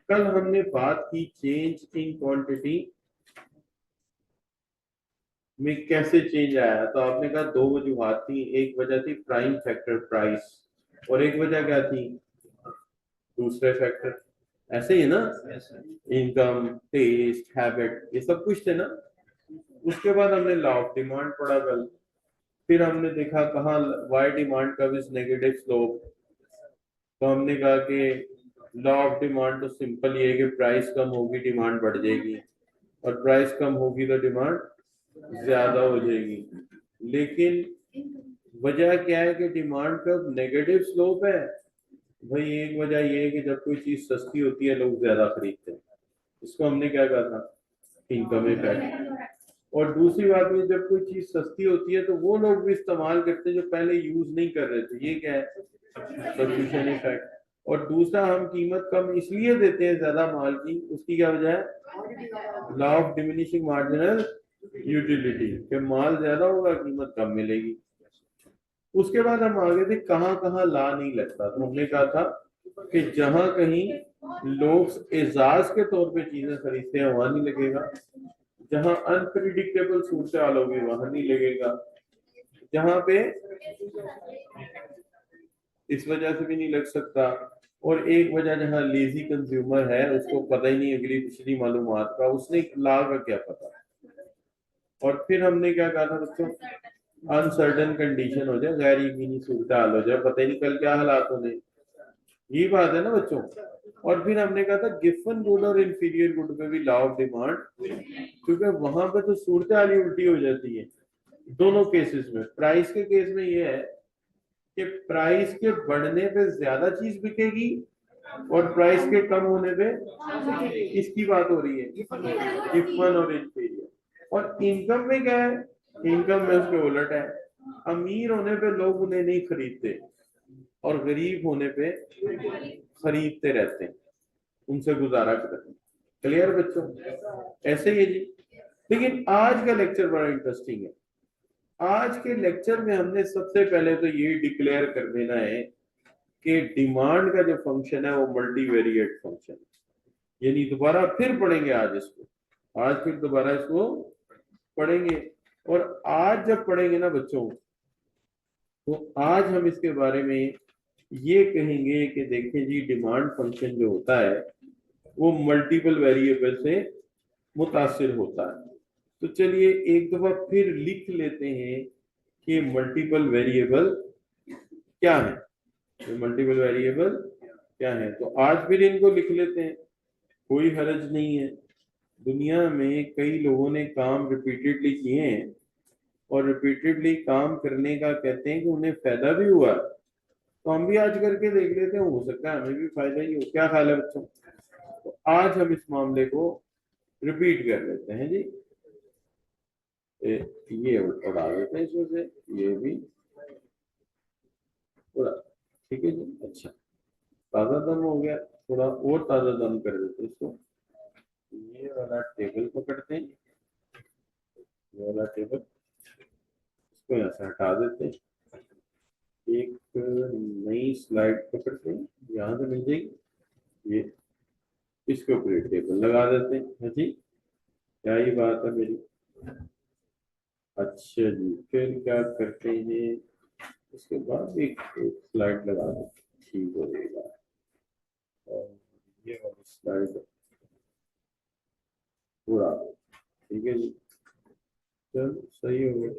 कल हमने बात की चेंज इन क्वांटिटी में कैसे चेंज आया। तो आपने कहा दो वजूहात थी, एक वजह थी प्राइम फैक्टर प्राइस और एक वजह क्या थी, दूसरे फैक्टर। ऐसे ही है ना, इनकम, टेस्ट, हैबिट, ये सब कुछ थे ना। उसके बाद हमने लॉ ऑफ डिमांड पढ़ा कल। फिर हमने देखा कहाँ वाई डिमांड का इज नेगेटिव स्लोप। तो हमने कहा कि लॉ ऑफ डिमांड तो सिंपल ये है कि प्राइस कम होगी डिमांड बढ़ जाएगी, और प्राइस कम होगी तो डिमांड ज्यादा हो जाएगी। लेकिन वजह क्या है कि डिमांड का नेगेटिव स्लोप है। भाई एक वजह ये है कि जब कोई चीज सस्ती होती है लोग ज्यादा खरीदते हैं, इसको हमने क्या कहा था, इनकम इफेक्ट। और दूसरी बात में जब कोई चीज सस्ती होती है तो वो लोग भी इस्तेमाल करते हैं जो पहले यूज नहीं कर रहे थे, ये क्या है, सब्स्टिट्यूशन इफेक्ट। और दूसरा हम कीमत कम इसलिए देते हैं ज्यादा माल की, उसकी क्या वजह है, law of diminishing marginal utility, कि माल ज्यादा होगा कीमत कम मिलेगी। उसके बाद हम आगे थे कहाँ कहाँ ला नहीं लगता। तो हमने कहा था कि जहां कहीं लोग एजाज के तौर पे चीजें खरीदते हैं वहां नहीं लगेगा, जहां अनप्रिडिक्टेबल सूरत हाल होगी वहां नहीं लगेगा, जहां पे इस वजह से भी नहीं लग सकता। और एक वजह जहां लेजी कंज्यूमर है, उसको पता ही नहीं अगली पिछली मालूमात का, उसने ला का क्या पता। और फिर हमने क्या कहा था बच्चों, अनसर्टन कंडीशन हो जाए, गैर यकीनी सूरत हाल हो जाए, पता ही नहीं कल क्या हालात होने, यही बात है ना बच्चों। और फिर हमने कहा था गिवन गुड और इंफीरियर गुड पे भी लॉ ऑफ डिमांड, क्योंकि वहां पे तो सूरत हाल ही उल्टी हो जाती है दोनों केसेस में। प्राइस के केस में ये है कि प्राइस के बढ़ने पे ज्यादा चीज बिकेगी और प्राइस के कम होने पे, इसकी बात हो रही है गिवन और इंफीरियर। और इनकम में क्या है, इनकम में उसके उलट है, अमीर होने पे लोग उन्हें नहीं खरीदते और गरीब होने पे खरीदते रहते हैं, उनसे गुजारा करते हैं। क्लियर बच्चों, ऐसे ही है जी। लेकिन आज का लेक्चर बड़ा इंटरेस्टिंग है। आज के लेक्चर में हमने सबसे पहले तो ये डिक्लेयर कर देना है कि डिमांड का जो फंक्शन है वो मल्टीवेरिएट फंक्शन है। यानी दोबारा फिर पढ़ेंगे आज इसको, आज फिर दोबारा इसको पढ़ेंगे। और आज जब पढ़ेंगे ना बच्चों, तो आज हम इसके बारे में ये कहेंगे कि देखिए जी, डिमांड फंक्शन जो होता है वो मल्टीपल वेरिएबल से मुतासिर होता है। तो चलिए एक दफा फिर लिख लेते हैं कि मल्टीपल वेरिएबल क्या है, तो मल्टीपल वेरिएबल क्या है। तो आज फिर इनको लिख लेते हैं, कोई हर्ज नहीं है। दुनिया में कई लोगों ने काम रिपीटेडली किए हैं और रिपीटेडली काम करने का कहते हैं कि उन्हें फायदा भी हुआ, तो हम भी आज करके देख लेते हैं, हो सकता है हमें भी फायदा ही हो। क्या ख्याल है बच्चों, तो आज हम इस मामले को रिपीट कर लेते हैं जी। ये उड़ा देते हैं इसमें से, ये भी उड़ा, ठीक है जी। अच्छा, ताजा दम हो गया, थोड़ा और ताजा दम कर देते हैं इसको। ये वाला टेबल पकड़ते हैं, ये वाला टेबल, इसको यहाँ से हटा देते हैं। एक नई स्लाइड पकड़ते हैं, यहाँ से मिल जाएगी ये, इसके ऊपर ये टेबल लगा देते हैं। हाँ जी, क्या ही बात है मेरी। अच्छा जी, फिर क्या करते हैं, इसके बाद एक स्लाइड लगा देते हैं, ठीक हो जाएगा। और ये वाली स्लाइड पूरा, ठीक है जी, चल सही हो गया।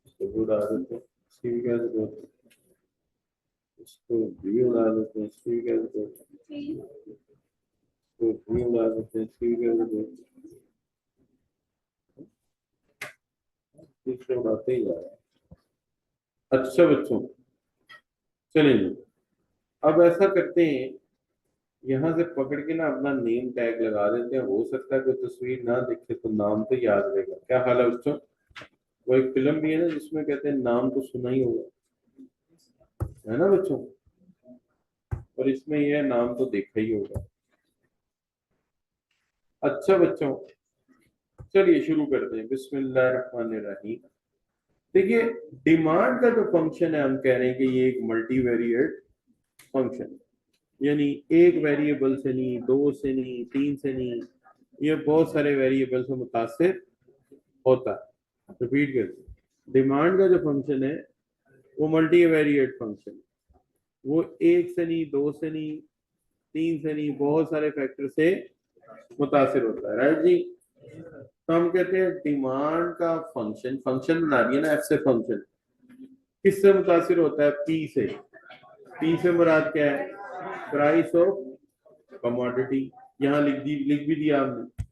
इसको भी उड़ा देते हैं, इसकी भी क्या जरूरत है, इसको भी उड़ा देते हैं, इसकी भी क्या जरूरत है, इसको भी उड़ा देते हैं, इसकी भी क्या जरूरत है, इसको उड़ाते ही जा रहे हैं। अच्छा बच्चों, चलिए जी, अब ऐसा करते हैं, यहाँ से पकड़ के ना अपना नेम टैग लगा देते हैं। हो सकता है कोई तस्वीर ना दिखे तो नाम तो याद रहेगा। क्या हाल है बच्चों, वो एक फिल्म भी है ना जिसमें कहते हैं नाम तो सुना ही होगा, है ना बच्चों, और इसमें यह नाम तो देखा ही होगा। अच्छा बच्चों, चलिए शुरू करते हैं, बिस्मिल्लाहिर्रहमानिर्रहीम। देखिए, डिमांड का जो फंक्शन है हम कह रहे हैं कि ये एक मल्टीवेरिएट फंक्शन है। यानी एक वेरिएबल से नहीं, दो से नहीं, तीन से नहीं, ये बहुत सारे वेरिएबल से मुतासिर होता है। रिपीट करते, डिमांड का जो फंक्शन है वो मल्टीवेरिएट फंक्शन, वो एक से नहीं, दो से नहीं, तीन से नहीं, बहुत सारे फैक्टर से मुतासिर होता है। राइट जी। तो हम कहते हैं डिमांड का फंक्शन, फंक्शन बना दिया ना एफ से, फंक्शन किससे मुतासिर होता है? पी से। पी से मुराद क्या है? प्राइस ऑफ कमोडिटी, यहाँ लिख भी दिया हमने।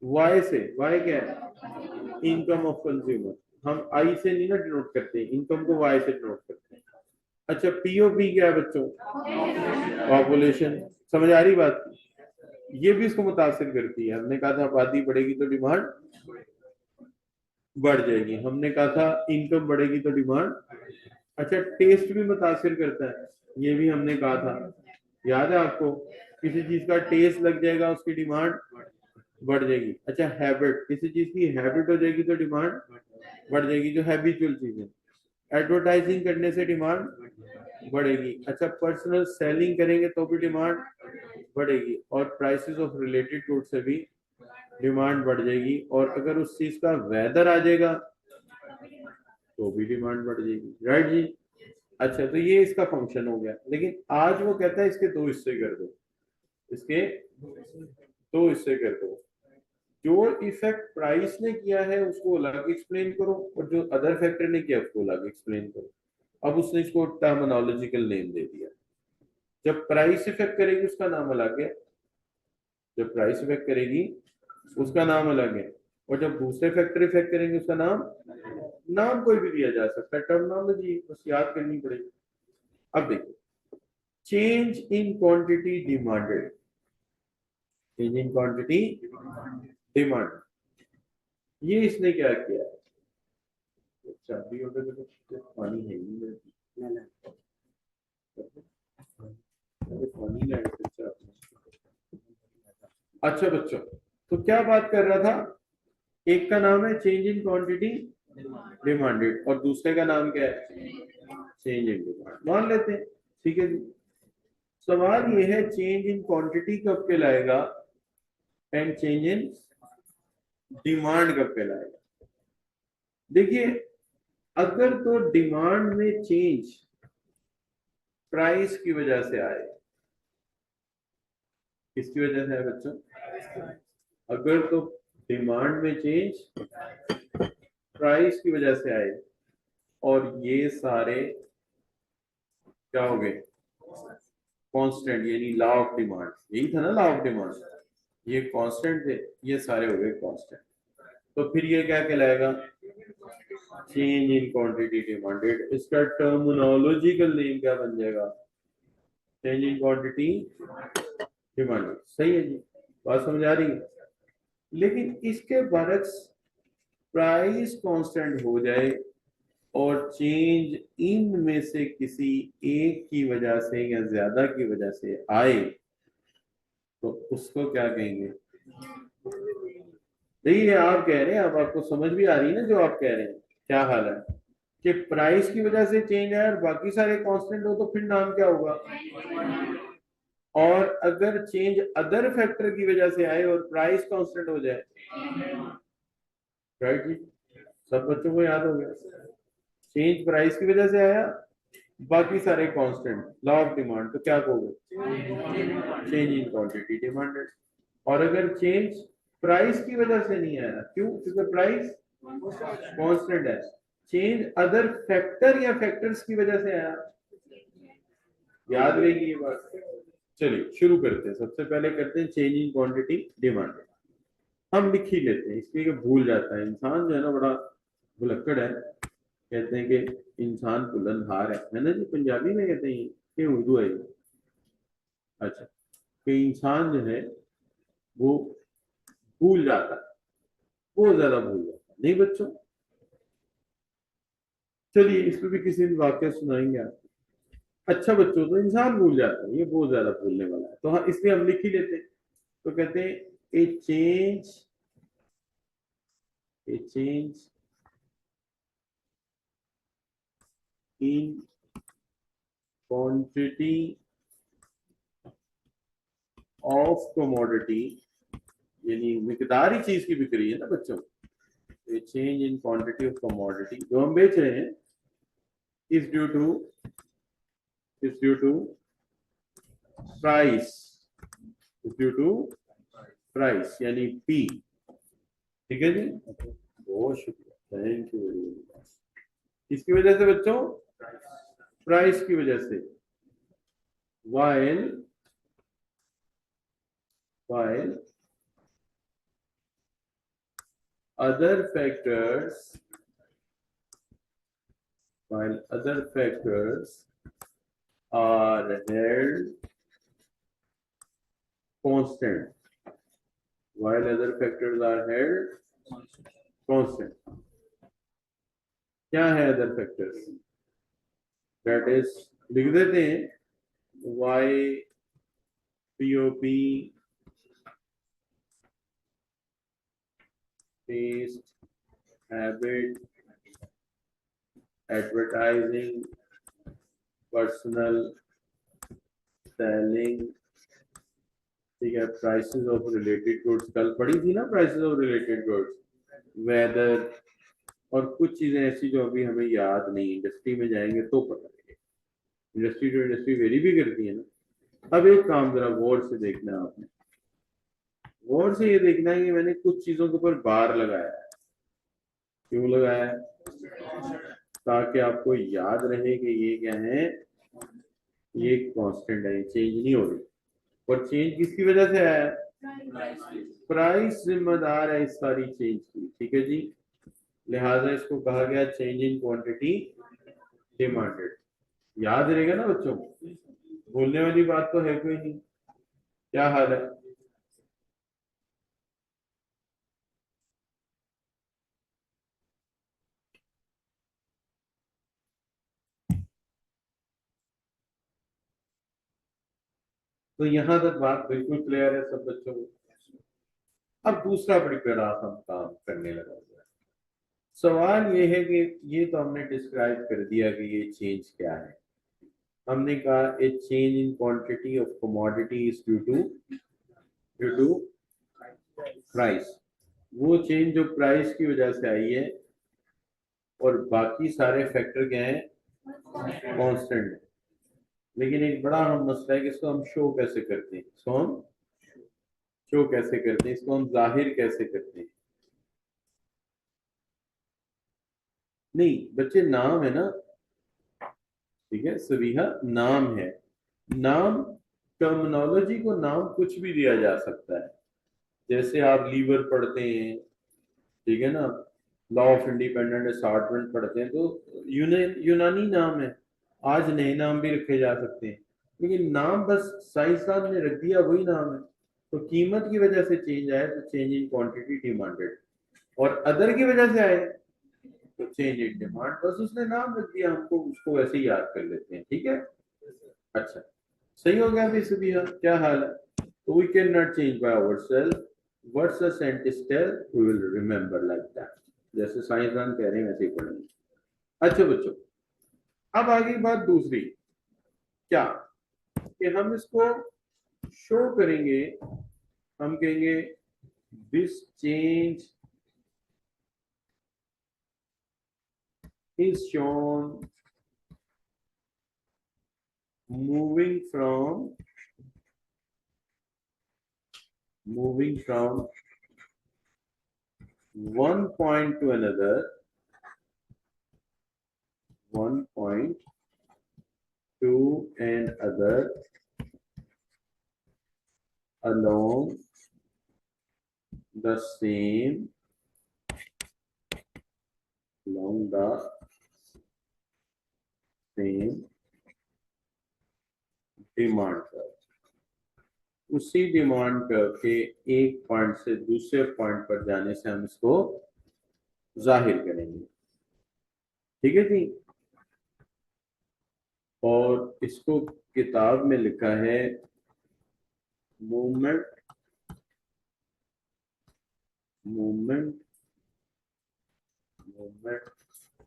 वाई से, वाई क्या है? Income of consumer. हम आई से नहीं ना डिनोट करते, इनकम को वाई से डिनोट करते हैं। अच्छा, पीओपी क्या है बच्चों? पॉपुलेशन। समझ आ रही बात? ये भी इसको मुतासिर करती है। हमने कहा था आबादी बढ़ेगी तो डिमांड बढ़ जाएगी, हमने कहा था इनकम बढ़ेगी तो डिमांड। अच्छा, टेस्ट भी मुतासिर करता है, ये भी हमने कहा था, याद है आपको? किसी चीज का टेस्ट लग जाएगा उसकी डिमांड बढ़ जाएगी। अच्छा, हैबिट, किसी चीज की हैबिट हो जाएगी तो डिमांड बढ़ जाएगी, जो हैबिचुअल चीजें। एडवर्टाइजिंग करने से डिमांड बढ़ेगी। अच्छा, पर्सनल सेलिंग करेंगे तो भी डिमांड बढ़ेगी, और प्राइसेस ऑफ रिलेटेड गुड्स से भी डिमांड बढ़ जाएगी, और अगर उस चीज का वेदर आ जाएगा तो भी डिमांड बढ़ जाएगी। राइट जी। अच्छा, तो ये इसका फंक्शन हो गया, लेकिन आज वो कहता है इसके दो हिस्से कर दो, इसके दो हिस्से कर दो। जो इफेक्ट प्राइस ने किया है उसको अलग एक्सप्लेन करो, और जो अदर फैक्टर ने किया उसको अलग एक्सप्लेन करो। अब उसने इसको टर्मिनोलॉजिकल नेम दे दिया। जब प्राइस इफेक्ट करेगी उसका नाम अलग है, जब प्राइस इफेक्ट करेगी उसका नाम अलग है, और जब दूसरे फैक्टर इफेक्ट करेंगे उसका नाम, नाम कोई भी दिया जा सकता है, टर्मिनोलॉजी बस याद करनी पड़ेगी। अब देखो, change in quantity demanded, change in quantity demand, ये इसने क्या किया? चाबी ऑर्डर तो पानी है ही नहीं, पानी लाए थे आपने। अच्छा बच्चों, तो क्या बात कर रहा था? एक का नाम है चेंज इन क्वांटिटी डिमांडेड, और दूसरे का नाम क्या है? Change in demand. मान लेते हैं, ठीक है जी। सवाल ये है, चेंज इन क्वांटिटी कब कहलाएगा एंड चेंज इन डिमांड कब कहलाएगा? देखिए, अगर तो डिमांड में चेंज प्राइस की वजह से आए, किसकी वजह से आए बच्चों? अगर तो डिमांड में चेंज प्राइस की वजह से आए, और ये सारे क्या हो गए? कांस्टेंट, यानी लॉ ऑफ डिमांड, यही था ना लॉ ऑफ डिमांड, ये कांस्टेंट थे, ये सारे हो गए कांस्टेंट। तो फिर ये क्या कहलाएगा? Change in quantity demanded. इसका टर्मिनोलॉजिकल नेम क्या बन जाएगा? Change in quantity demanded. सही है जी, बात समझ आ रही है? लेकिन इसके बरक्स, प्राइस कांस्टेंट हो जाए और चेंज इन में से किसी एक की वजह से या ज्यादा की वजह से आए, तो उसको क्या कहेंगे? देखिए, आप कह रहे हैं, अब आपको समझ भी आ रही है ना जो आप कह रहे हैं, क्या हाल है कि प्राइस की वजह से चेंज है और बाकी सारे कांस्टेंट हो, तो फिर नाम क्या होगा? और अगर चेंज अदर फैक्टर की वजह से आए और प्राइस कांस्टेंट हो जाए, राइट जी, सब बच्चों को याद हो गया। चेंज प्राइस की वजह से आया, बाकी सारे कांस्टेंट, लॉ ऑफ डिमांड, तो क्या कहोगे? Change in quantity demanded. और अगर चेंज प्राइस की वजह से नहीं आया, क्यों? क्योंकि प्राइस कांस्टेंट है। चेंज अदर फैक्टर या फैक्टर्स की वजह से आया, याद रहेगी ये बात। चलिए शुरू करते हैं, सबसे पहले करते हैं चेंज इन क्वांटिटी डिमांड। हम लिख ही लेते हैं, इसलिए कि भूल जाता है इंसान, जो है ना बड़ा भुलक्कड़ है। कहते हैं कि इंसान बुलंदहार है ना जी, पंजाबी में कहते हैं, ये उर्दू है ये। अच्छा, कि इंसान जो है वो भूल जाता है, बहुत ज्यादा भूल जाता है, नहीं बच्चों? चलिए इस पे भी किसी दिन वाक्य सुनाएंगे आप। अच्छा बच्चों, तो इंसान भूल जाता है, ये बहुत ज्यादा भूलने वाला है, तो हाँ इसलिए हम लिख ही लेते हैं। तो कहते हैं ए change, A change in quantity of commodity, यानी मिकदार ही चीज की बिक रही है ना बच्चों, change in quantity of commodity जो हम बेच रहे हैं is due to price, is due to price यानी पी। ठीक है जी, बहुत शुक्रिया, थैंक यू वेरी मच। किसकी वजह से बच्चों? प्राइस की वजह से। while other factors are held constant, while other factors are held constant. क्या है अदर फैक्टर्स? दैट इज लिख देते हैं y POP, taste, habit, advertising, personal, selling, ठीक है, प्राइसेस ऑफ रिलेटेड गुड्स, कल पढ़ी थी ना prices of related goods, weather, और कुछ चीजें ऐसी जो अभी हमें याद नहीं, इंडस्ट्री में जाएंगे तो पता लगेगा, इंडस्ट्री टू इंडस्ट्री वेरी भी करती है ना। अब एक काम जरा गौर से देखना है आपने, गौर से ये देखना है कि मैंने कुछ चीजों के ऊपर बार लगाया है। क्यों लगाया है? ताकि आपको याद रहे कि ये क्या है, ये कांस्टेंट है, चेंज नहीं हो रही। और चेंज किसकी वजह से आया है? प्राइस जिम्मेदार है इस सारी चेंज की। ठीक है जी, लिहाजा इसको कहा गया चेंज इन क्वांटिटी डिमांडेड। याद रहेगा ना बच्चों, बोलने वाली बात तो है कोई नहीं। क्या हाल है? तो यहां तक बात बिल्कुल क्लियर है सब बच्चों को। अब दूसरा बड़ी पैराग्राफ हम काम करने लगा हुआ है। सवाल ये है कि ये तो हमने डिस्क्राइब कर दिया कि ये चेंज क्या है। हमने कहा a change in quantity of commodity is due to price. वो चेंज जो प्राइस की वजह से आई है, और बाकी सारे फैक्टर क्या हैं? कांस्टेंट है। लेकिन एक बड़ा हम मसला है कि इसको हम शो कैसे करते हैं, इसको हम शो कैसे करते हैं, इसको हम जाहिर कैसे करते हैं। नहीं बच्चे, नाम है ना, ठीक है, सवीहा नाम है। नाम, टर्मिनोलॉजी को नाम कुछ भी दिया जा सकता है। जैसे आप लीवर पढ़ते हैं, ठीक है ना, लॉ ऑफ इंडिपेंडेंट असॉर्टमेंट पढ़ते हैं, तो यूनानी नाम है। आज नए नाम भी रखे जा सकते हैं, लेकिन नाम बस साइंसदान ने रख दिया, वही नाम है। तो कीमत की वजह से चेंज आया तो चेंज इन क्वांटिटी डिमांडेड, और अदर की वजह से आए तो चेंज इन डिमांड, बस उसने नाम रख दिया, हमको उसको वैसे ही याद कर लेते हैं। ठीक है, अच्छा, सही हो गया अभी सभी? क्या हाल है? तो we can not change by ourselves, what's the scientist tell we will remember like that. जैसे साइंसदान कह रहे हैं वैसे ही पढ़ेंगे। अच्छा बच्चों, अब आगे बात दूसरी, क्या कि हम इसको शो करेंगे। हम कहेंगे this change is shown moving from one point to another, one point to another along the same demand curve. उसी डिमांड कर्व के एक पॉइंट से दूसरे पॉइंट पर जाने से हम इसको जाहिर करेंगे। ठीक है जी, और इसको किताब में लिखा है movement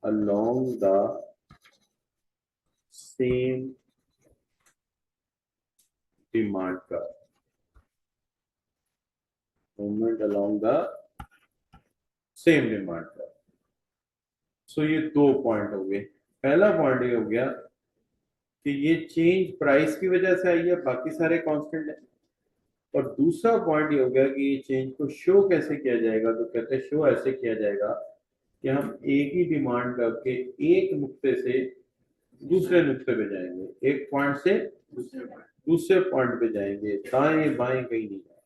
along the same demand curve. Movement along the same demand curve. So ये दो पॉइंट हो गए। पहला पॉइंट ये हो गया कि ये चेंज प्राइस की वजह से आई है, बाकी सारे कांस्टेंट है। और दूसरा पॉइंट ये हो गया कि ये चेंज को शो कैसे किया जाएगा, तो कहते हैं शो ऐसे किया जाएगा कि हम एक ही डिमांड करके एक नुक्ते से दूसरे नुक्ते पे जाएंगे, एक पॉइंट से दूसरे पॉइंट पे जाएंगे, दाएं बाएं कहीं नहीं जाएंगे,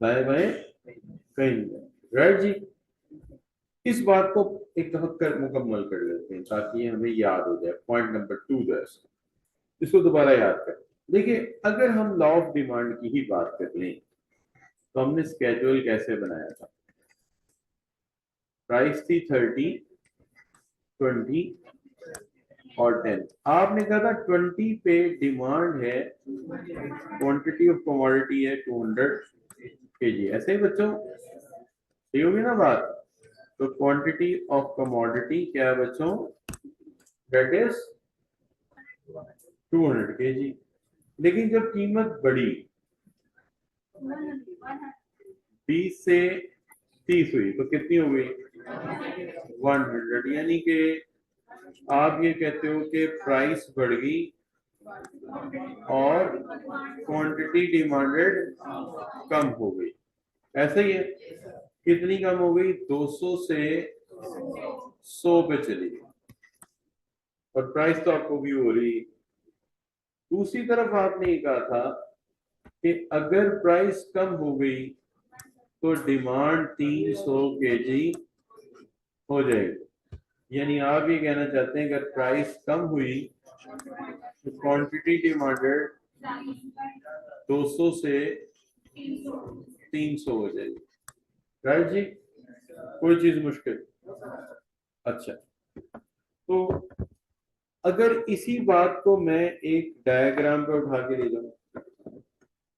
दाएं बाएं कहीं नहीं जाएंगे। राइट जी। इस बात को एक दफा कर मुकम्मल कर लेते हैं ताकि ये हमें याद हो जाए। पॉइंट नंबर 2 जो है इसको दोबारा याद करें। देखिए, अगर हम लॉ ऑफ डिमांड की ही बात कर लें तो हमने स्केड्यूल कैसे बनाया था। प्राइस थी 30, 20 और 10। आपने कहा था 20 पे डिमांड है, क्वांटिटी ऑफ कमोडिटी है 200 kg। ऐसे ही बच्चों सही होगी ना बात। तो क्वांटिटी ऑफ कमोडिटी क्या है बच्चों, दैट इज 200 kg। लेकिन जब कीमत बढ़ी 20 से 30 हुई तो कितनी हो गई 100। यानी कि आप ये कहते हो कि प्राइस बढ़ गई और क्वांटिटी डिमांडेड कम हो गई। ऐसा ही है। कितनी कम हो गई, 200 से 100 पे चली गई और प्राइस तो आपको भी हो रही। दूसरी तरफ आपने ये कहा था कि अगर प्राइस कम हो गई तो डिमांड 300 kg हो जाएगी। यानी आप ये कहना चाहते हैं अगर प्राइस कम हुई तो क्वांटिटी डिमांडेड 200 से 300 हो जाएगी। राइट जी। कोई चीज मुश्किल। अच्छा, तो अगर इसी बात को मैं एक डायग्राम पे उठा के ले जाऊं,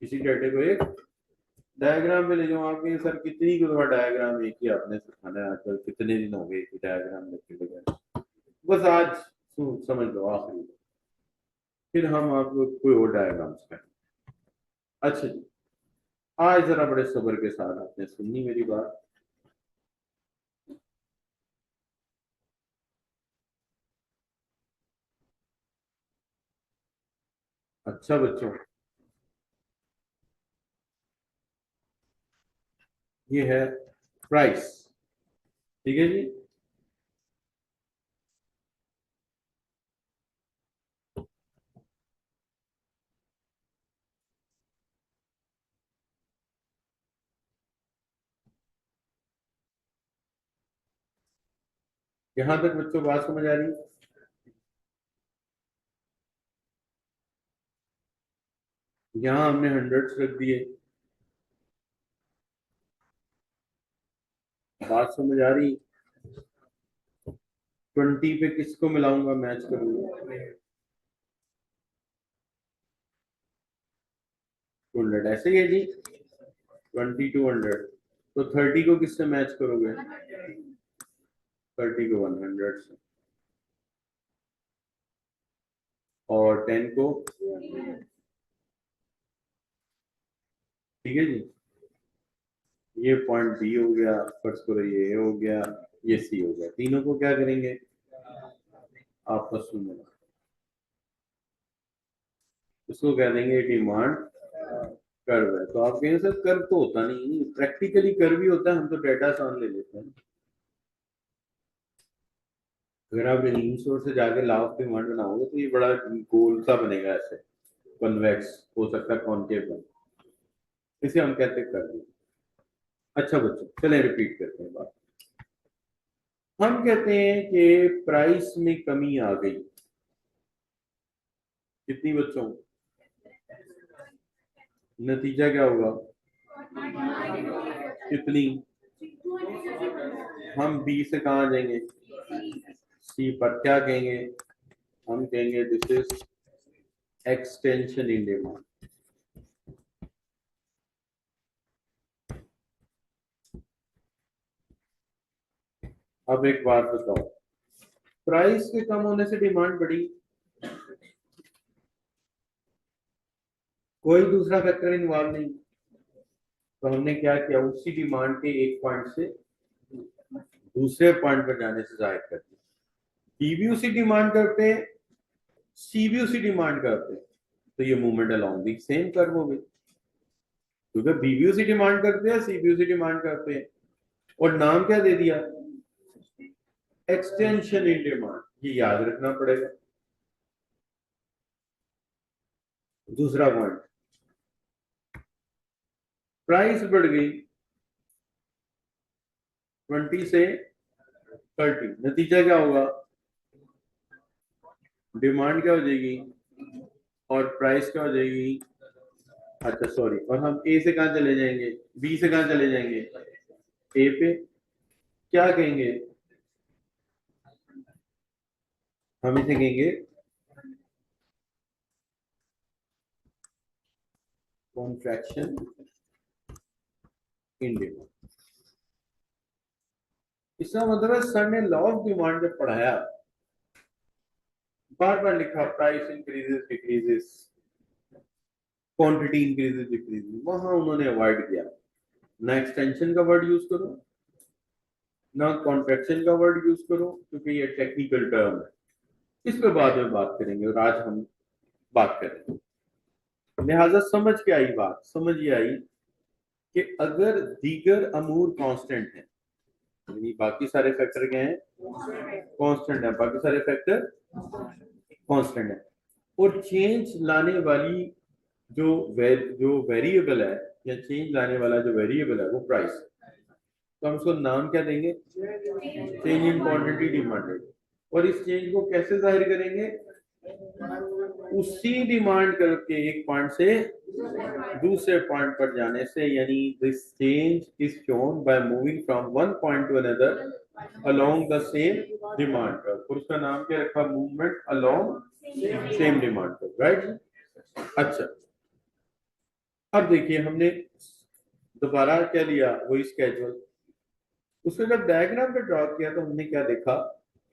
इसी डाटे को एक डायग्राम पे ले जाऊं, आपके सर कितनी दफा डायग्राम एक ही आपने सिखाना है आजकल, कितने दिन हो गए कि डायग्राम लेके लगे। बस आज समझ लो आखिरी, फिर हम आपको कोई और डायग्राम सिखाएंगे। अच्छा जी, आज जरा बड़े सब्र के साथ आपने सुननी मेरी बात। अच्छा बच्चों, ये है प्राइस, ठीक है जी। यहां तक बच्चों बात समझ आ रही है। यहाँ हमने हंड्रेड्स रख दिए, बात समझ आ रही। 20 पे किसको मिलाऊंगा, मैच करूंगा 200, ऐसे ही है जी। 20 टू 100, तो 30 को किससे मैच करोगे, 30 को 100 से, और 10 को, ठीक है जी। ये पॉइंट बी हो गया, फर्स्ट करो ये हो गया, ये सी हो गया। तीनों को क्या करेंगे, आपस में मिला, इसको कह देंगे डिमांड कर्व है। तो आप कहेंगे सर कर्व तो होता नहीं, प्रैक्टिकली कर्व ही होता है, हम तो डेटा सान ले लेते हैं। अगर आप लीन सोर्स से जाके लॉ ऑफ डिमांड बनाओगे तो ये बड़ा गोल सा बनेगा, ऐसे कन्वेक्स, हो सकता है कॉन्केव बने, इसे हम कहते हैं कर्व। अच्छा बच्चों, चलें रिपीट करते हैं बात। हम कहते हैं कि प्राइस में कमी आ गई, कितनी बच्चों, नतीजा क्या होगा, कितनी, हम बी से कहाँ जाएंगे, सी पर। क्या कहेंगे, हम कहेंगे this is extension in demand. अब एक बात बताओ, प्राइस के कम होने से डिमांड बढ़ी, कोई दूसरा फैक्टर इन्वॉल्व नहीं, तो हमने क्या किया, उसी डिमांड के एक पॉइंट से दूसरे पॉइंट पर जाने से जाहिर कर दिया। बी भी उसी डिमांड करते हैं, सी भी उसी डिमांड करते हैं, तो ये movement along the same curve हो गई, क्योंकि बी भी उसी डिमांड करते हैं, सी भी उसी डिमांड करते हैं। और नाम क्या दे दिया, एक्सटेंशन इन डिमांड, ये याद रखना पड़ेगा। दूसरा पॉइंट, प्राइस बढ़ गई 20 से 30, नतीजा क्या होगा, डिमांड क्या हो जाएगी और प्राइस क्या हो जाएगी। अच्छा सॉरी, और हम ए से कहां चले जाएंगे, बी से कहां चले जाएंगे, ए पे। क्या कहेंगे, हम इसे कहेंगे कॉन्ट्रैक्शन इन डिमांड। इसका मतलब है सर ने लॉ ऑफ डिमांड जब पढ़ाया, बार बार लिखा price increases decreases, quantity increases decreases, वहां उन्होंने अवॉइड किया, ना एक्सटेंशन का वर्ड यूज करो, ना कॉन्ट्रैक्शन का वर्ड यूज करो, क्योंकि ये टेक्निकल टर्म है, इस पे बाद में बात करेंगे और आज हम बात करेंगे। लिहाजा समझ के आई बात, समझ ये आई कि अगर दीगर अमूर कांस्टेंट है, यानी बाकी सारे फैक्टर क्या हैं, कांस्टेंट है, बाकी सारे फैक्टर कांस्टेंट है, और चेंज लाने वाली जो वेरिएबल है, या चेंज लाने वाला जो वेरिएबल है वो प्राइस, तो हम उसको नाम क्या देंगे, चेंज इन क्वांटिटी डिमांडेड। और इस चेंज को कैसे जाहिर करेंगे, उसी डिमांड करके एक पॉइंट से दूसरे पॉइंट पर जाने से, यानी this change is shown by moving from one point two another along the same demand curve. और उसका नाम क्या रखा, movement along same demand curve, right. अच्छा, अब देखिए हमने दोबारा क्या लिया, वही स्केड्यूल, उसमें जब डायग्राम पे ड्रॉ किया तो हमने क्या देखा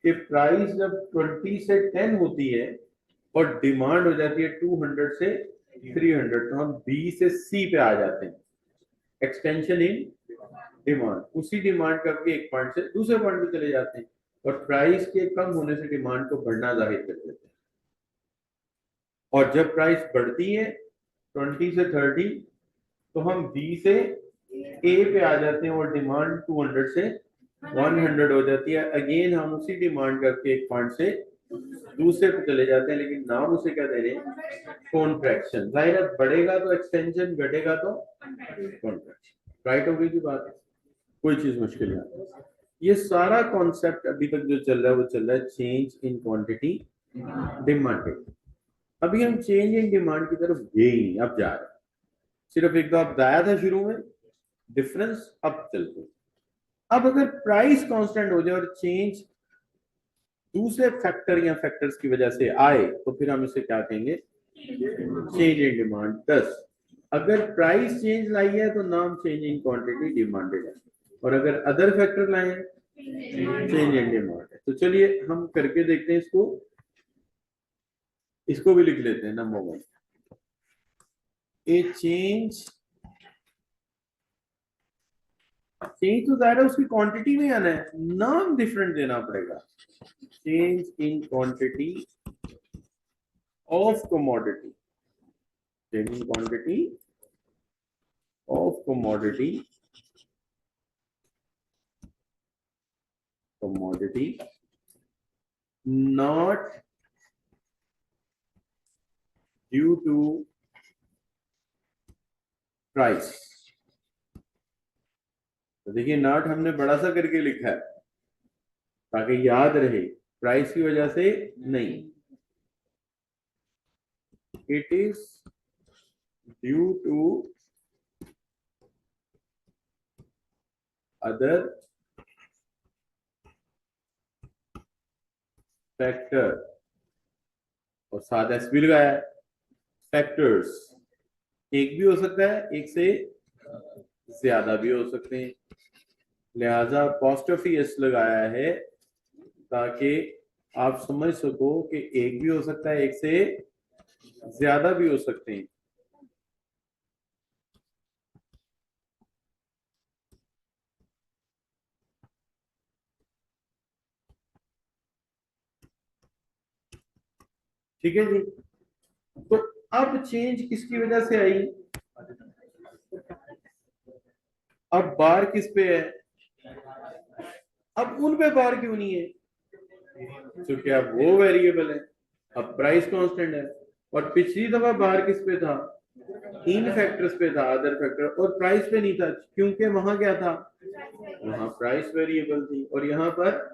कि प्राइस जब 20 से 10 होती है और डिमांड हो जाती है 200 से 300, तो हम बी से सी पे आ जाते हैं, एक्सटेंशन इन डिमांड। उसी डिमांड करके एक पॉइंट से दूसरे पॉइंट पे चले जाते हैं, और प्राइस के कम होने से डिमांड को बढ़ना जाहिर कर देते हैं। और जब प्राइस बढ़ती है 20 से 30, तो हम बी से ए पे आ जाते हैं और डिमांड 200 से 100 हो जाती है। अगेन हम उसी डिमांड करके एक पॉइंट से दूसरे पे चले जाते हैं, लेकिन नाम उसे क्या दे रहे हैं, कॉन्ट्रैक्शन। जाहिर है बढ़ेगा तो एक्सटेंशन, घटेगा तो कॉन्ट्रैक्शन। राइट हो गई की बात, कोई चीज मुश्किल नहीं। ये सारा कॉन्सेप्ट अभी तक जो चल रहा है वो चल रहा है चेंज इन क्वांटिटी डिमांडेड। अभी हम चेंज इन डिमांड की तरफ गए ही नहीं, अब जा रहे हैं। सिर्फ एक दो अब बताया था शुरू में डिफरेंस, अब चलते हैं। अब अगर प्राइस कांस्टेंट हो जाए और चेंज दूसरे फैक्टर या फैक्टर्स की वजह से आए, तो फिर हम इसे क्या कहेंगे, चेंज इन डिमांड। 10, अगर प्राइस चेंज लाई है तो नाम चेंज इन क्वांटिटी डिमांडेड है, और अगर अदर फैक्टर लाए हैं चेंज इन डिमांड है। तो चलिए हम करके देखते हैं इसको, इसको भी लिख लेते हैं। नंबर 1, ए चेंज तो जाहिर है उसकी क्वांटिटी में आना है, नाम डिफरेंट देना पड़ेगा, change in quantity of commodity, change in quantity of commodity not due to price। तो देखिए नॉट हमने बड़ा सा करके लिखा है ताकि याद रहे, प्राइस की वजह से नहीं, it is due to other factor, और साथ एस भी लगाया है, फैक्टर्स एक भी हो सकता है, एक से ज्यादा भी हो सकते हैं, लिहाजा पॉजिटिव एस लगाया है ताकि आप समझ सको कि एक भी हो सकता है, एक से ज्यादा भी हो सकते हैं। ठीक है जी। तो अब चेंज किसकी वजह से आई? अब बार किस पे है? अब उन पे बार क्यों नहीं है? क्योंकि अब वो वेरिएबल है, अब प्राइस कांस्टेंट है। और पिछली दफा बार किस पे था? इन फैक्टर्स पे था, अदर फैक्टर, और प्राइस पे नहीं था, क्योंकि वहां क्या था? वहां प्राइस वेरिएबल थी, और यहाँ पर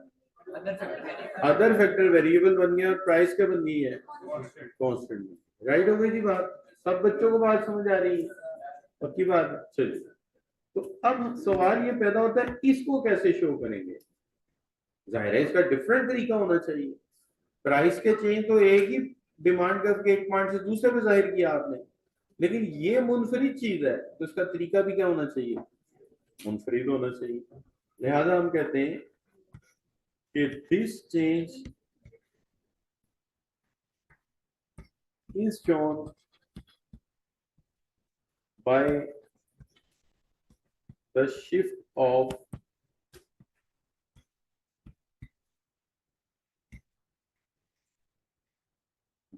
अदर फैक्टर वेरिएबल बन गया, और प्राइस क्या बन गई है? कांस्टेंट। राइट हो गई थी बात? सब बच्चों को बात समझ आ रही है? पक्की बात है? चलिए, तो अब सवाल ये पैदा होता है, इसको कैसे शो करेंगे? जाहिर है इसका डिफरेंट तरीका होना चाहिए। प्राइस के चेंज तो एक ही डिमांड करके एक पॉइंट से दूसरे पे जाहिर किया आपने, लेकिन ये मुनफरिद चीज है, तो इसका तरीका भी क्या होना चाहिए? मुनफरिद होना चाहिए। लिहाजा हम कहते हैं कि this change is shown by the shift of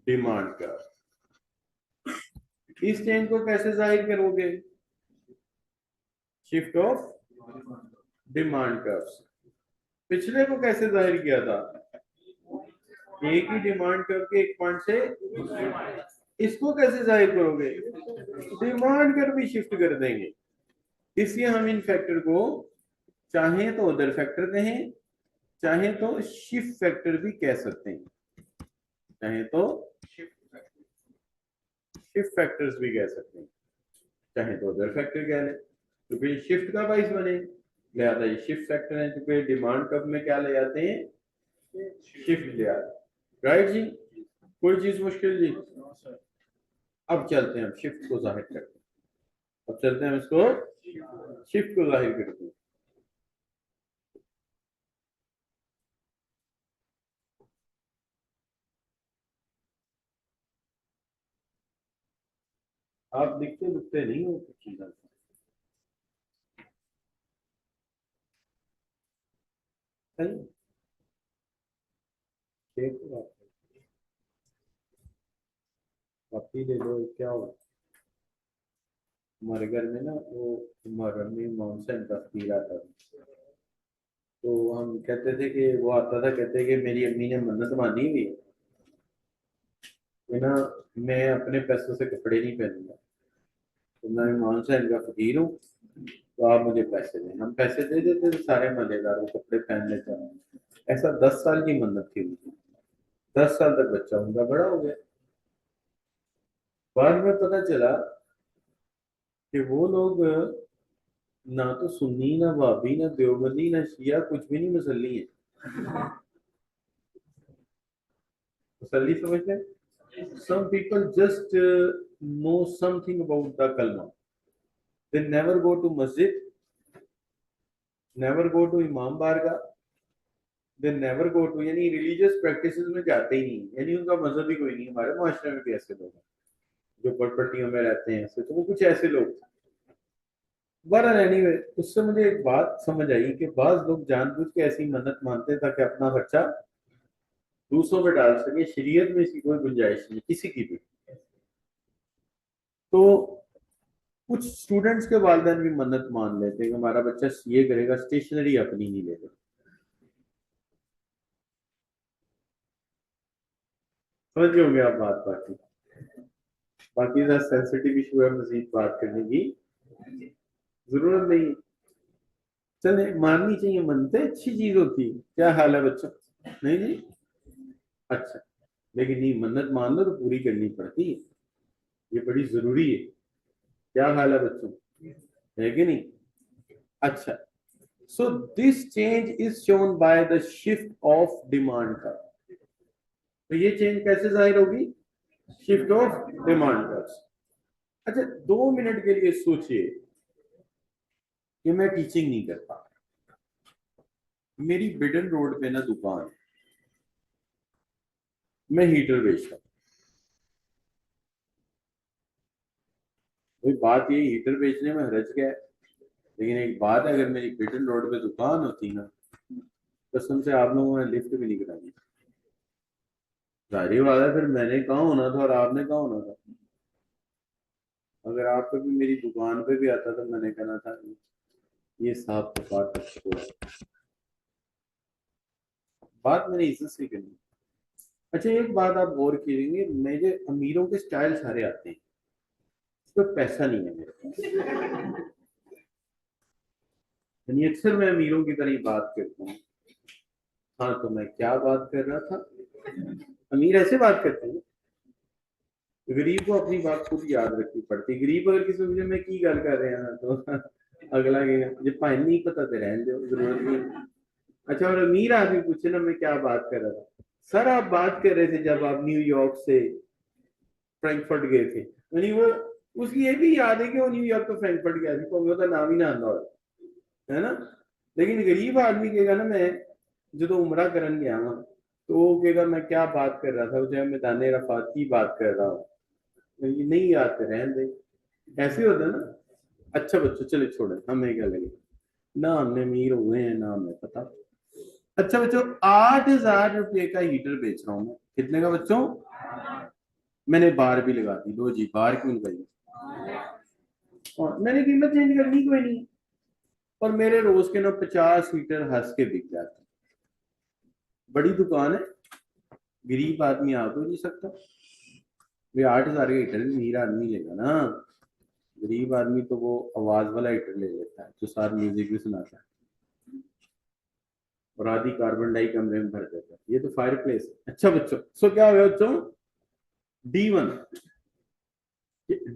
demand curve. इस चेंज को कैसे जाहिर करोगे? Shift of demand curve. पिछले को कैसे जाहिर किया था? एक ही डिमांड कर्व के एक पॉइंट से, इसको कैसे जाहिर करोगे? डिमांड कर्व भी शिफ्ट कर देंगे। इसलिए हम इन फैक्टर को चाहे तो अदर फैक्टर कहें, चाहे तो शिफ्ट फैक्टर भी कह सकते हैं, चाहे तो शिफ्ट फैक्टर्स भी कह सकते हैं, चाहे तो अदर फैक्टर कह लें, तो फिर शिफ्ट का बाइस बने, लिहाजा ये शिफ्ट फैक्टर है, तो फिर डिमांड कब में क्या ले आते हैं? शिफ्ट ले आते। राइट जी, कोई चीज मुश्किल जी? अब चलते हैं, हम शिफ्ट को जाहिर करते हैं। अब चलते हैं इसको शिफ्ट को जाहिर करते हैं। आप दिखते दिखते नहीं हो कुछ चीजें। सही, कॉपी ले लो, क्या हो? हमारे घर में ना वो मुहर्रम में मानसून का फकीर आता था, तो हम कहते थे कि वो आता था, कहते कि मेरी अम्मी ने मन्नत मानी हुई है कि ना मैं अपने पैसों से कपड़े नहीं पहनूंगा, तो मैं मानसून का फकीर हूँ, तो आप मुझे पैसे दें। हम पैसे दे देते थे, सारे मजेदार वो कपड़े पहन लेते हैं। ऐसा 10 साल की मन्नत थी उनकी। 10 साल तक बच्चा उनका बड़ा हो गया। बाद में पता चला कि वो लोग ना तो सुन्नी, ना वाबी, ना देवबंदी, ना शिया, कुछ भी नहीं, मुसल्ली है। मुसल्ली समझ लें? some people just know something about the kalma. They never go to masjid, never go to imam barga, they never go to, यानी रिलीजियस प्रैक्टिसेस में जाते ही नहीं, यानी उनका मजहब ही कोई नहीं। हमारे मुआशरे में भी ऐसे लोग हैं जो पटपटियों में रहते हैं, ऐसे तो वो कुछ ऐसे लोग। बहरहाल एनीवे, उससे मुझे एक बात समझ आई कि बाज लोग जानबूझ के ऐसी मन्नत मानते ताकि अपना खर्चा दूसरों पे डाल सके। शरीयत में इसकी कोई गुंजाइश नहीं किसी की भी। तो कुछ स्टूडेंट्स के वालिदैन भी मन्नत मान लेते हैं कि हमारा बच्चा ये करेगा, स्टेशनरी अपनी नहीं लेगा। समझ गए होंगे आप बात। बाकी बाकी सेंसिटिव इशू है, मजीद बात करने की जरूरत नहीं। चले, माननी चाहिए, मनते अच्छी चीज होती है। क्या हाल है बच्चों? नहीं नहीं, अच्छा, लेकिन नहीं, मन्नत मान लो तो पूरी करनी पड़ती है, ये बड़ी जरूरी है। क्या हाल है बच्चों? है कि नहीं? अच्छा, so this change is shown by the shift of demand का। तो ये चेंज कैसे जाहिर होगी? शिफ्ट ऑफ डिमांड का। अच्छा, 2 मिनट के लिए सोचिए कि मैं टीचिंग नहीं करता, मेरी बिडन रोड पे ना दुकान, मैं हीटर बेचता हूँ। कोई बात ये हीटर बेचने में हरज क्या है, लेकिन एक बात है, अगर मेरी बिडन रोड पे दुकान होती ना, कसम से आप लोगों ने लिफ्ट भी नहीं करानी। जाहिर बात है, फिर मैंने कहाँ होना था और आपने कहाँ होना था। अगर आप कभी मेरी दुकान पे भी आता तो मैंने कहना था ये साहब तो बात अच्छी है। बात मैंने इज्जत से करनी। अच्छा एक बात आप गौर करेंगे, मेरे अमीरों के स्टाइल सारे आते हैं, इस पर पैसा नहीं है मेरे। यानी अक्सर मैं अमीरों की तरह ही बात करता हूँ। हाँ तो मैं क्या बात कर रहा था, अमीर ऐसे बात करते हैं। गरीब को अपनी बात खुद याद रखनी पड़ती। गरीब अगर किसी मुझे मैं की गल कर रहा हाँ तो अगला कहेगा मुझे भाई नहीं पता तो रहने दो, जरूरत नहीं। अच्छा और अमीर आदमी पूछे ना मैं क्या बात कर रहा था, सर आप बात कर रहे थे जब आप न्यूयॉर्क से फ्रैंकफर्ट गए थे। यानी वो उसकी ये भी याद है कि वो न्यूयॉर्क तो फ्रैंकफर्ट गया था, तो उसका नाम ही ना आता है ना। लेकिन गरीब आदमी कहेगा ना मैं जो उमरा करन गया वहां, तो वो कहेगा मैं क्या बात कर रहा था, जो मैदान रफात की बात कर रहा हूँ, ये नहीं याद है रहने दे। ऐसे होता है ना। अच्छा बच्चों चले छोड़े, हमें क्या लगे, ना हमने अमीर हुए हैं ना हमें पता। अच्छा बच्चों 8,000 रुपये का हीटर बेच रहा हूं मैं, कितने का बच्चों। मैंने बार भी लगा दी, लो जी बार क्यों लगाई, और मैंने कीमत चेंज करनी कोई नहीं। और मेरे रोज के ना 50 हीटर हंस के बिक जाते हैं। बड़ी दुकान है, गरीब आदमी आ तो नहीं सकता। वे 8,000 का हीटर अमीर आदमी लेगा ना, गरीब आदमी तो वो आवाज वाला हीटर ले लेता है जो साथ म्यूजिक भी सुनाता है और आधी कार्बन डाई कमरे में भर देता है। ये तो फायर प्लेस है। अच्छा बच्चों सो क्या हो गया बच्चों, D1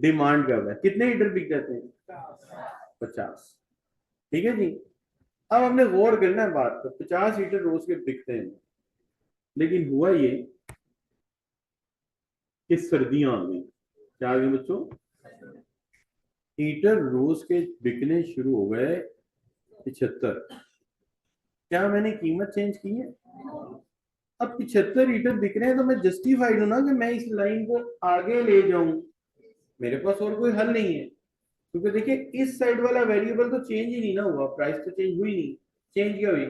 डिमांड कब है, कितने हीटर बिक जाते हैं 50। ठीक है जी। अब हमने गौर करना है बात पर, 50 हीटर रोज के बिकते हैं, लेकिन हुआ ये कि सर्दियां आ गई। क्या आ गई बच्चों, हीटर रोज के बिकने शुरू हो गए 75। क्या मैंने कीमत चेंज की है। अब 75 हीटर बिक रहे हैं तो मैं जस्टिफाइड हूं ना कि मैं इस लाइन को आगे ले जाऊं। मेरे पास और कोई हल नहीं है, क्योंकि देखिए इस साइड वाला वेरिएबल तो चेंज ही नहीं ना हुआ, प्राइस तो चेंज हुई नहीं। चेंज क्या हुई,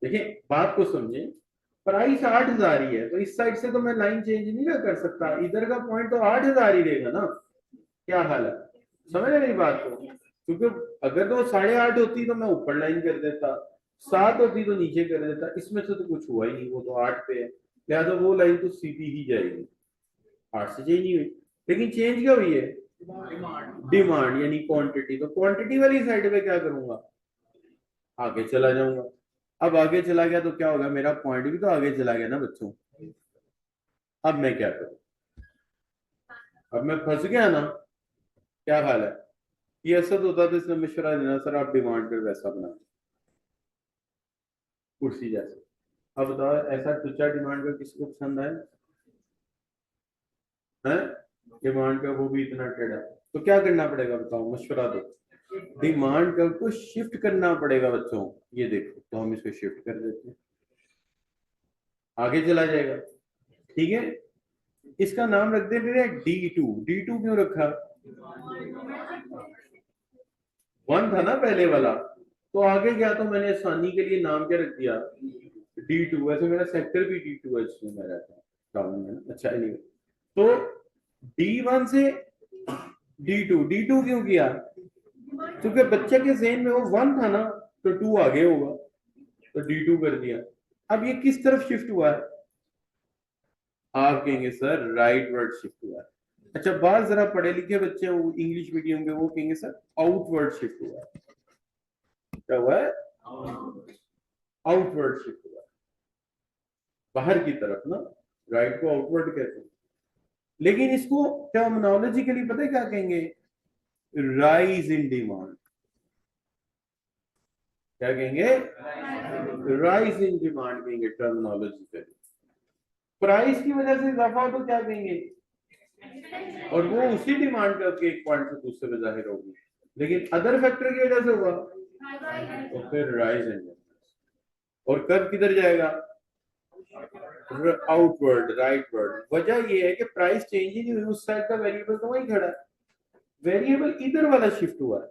देखिए बात को समझे, प्राइस 8,000 ही है तो इस साइड से तो मैं लाइन चेंज नहीं ना कर सकता, इधर का पॉइंट तो 8,000 ही रहेगा ना। क्या हाल है, समझ रहे मेरी बात को। क्योंकि अगर तो 8.5 होती तो मैं ऊपर लाइन कर देता, 7 होती तो नीचे कर देता, इसमें से तो कुछ हुआ ही नहीं, वो तो 8 पे है, लिहाजा वो लाइन तो सीधी ही जाएगी। 8 से चेंज नहीं हुई, लेकिन चेंज क्या हुई है, डिमांड यानी क्वांटिटी। तो क्वांटिटी वाली साइड पे क्या करूंगा, आगे चला जाऊंगा। अब आगे चला गया तो क्या होगा, मेरा पॉइंट भी तो आगे चला गया ना बच्चों। अब मैं क्या करूं, अब मैं फंस गया ना। क्या हाल है, ये असद होता तो इसने मशवरा देना सर आप डिमांड पे वैसा बना कुर्सी जैसे। अब बताओ ऐसा टुच्चा डिमांड का किसको पसंद आए है, डिमांड का वो भी इतना टेढ़ा। तो क्या करना पड़ेगा बताओ, मशवरा दो। डिमांड कर्व को शिफ्ट करना पड़ेगा बच्चों। ये देखो तो हम इसको शिफ्ट कर देते हैं, आगे चला जाएगा। ठीक है, इसका नाम रख दे मेरे D2। D2 क्यों रखा, 1 था ना पहले वाला, तो आगे गया तो मैंने आसानी के लिए नाम क्या रख दिया D2। वैसे मेरा सेक्टर भी D2 है जिसमें मैं रहता हूँ टाउन में। अच्छा anyway, तो D1 से D2 क्यों किया, क्योंकि बच्चे के जहन में वो 1 था ना, तो 2 आगे होगा, तो D2 कर दिया। अब ये किस तरफ शिफ्ट हुआ है, आप कहेंगे सर राइट वर्ड शिफ्ट हुआ है। अच्छा बात जरा पढ़े लिखे बच्चे इंग्लिश मीडियम के, वो कहेंगे सर आउटवर्ड शिफ्ट हुआ है। क्या हुआ है, आउटवर्ड शिफ्ट हुआ है, बाहर की तरफ ना, राइट को आउटवर्ड कहते हैं। लेकिन इसको टर्मिनोलॉजिकली पता है क्या कहेंगे, राइज इन डिमांड। क्या कहेंगे, राइज इन डिमांड कहेंगे टर्मिनोलॉजिकली। प्राइस की वजह से इजाफा हो तो क्या कहेंगे, और वो उसी डिमांड करके एक पॉइंट से दूसरे पे जाहिर होगी। लेकिन अदर फैक्टर की वजह से हुआ तो फिर राइज इन, और कब किधर जाएगा, आउटवर्ड राइटवर्ड। वजह ये है कि प्राइस चेंज ही नहीं हुई, उस साइड का वेरिएबल तो वही खड़ा है, वेरिएबल इधर वाला शिफ्ट हुआ है।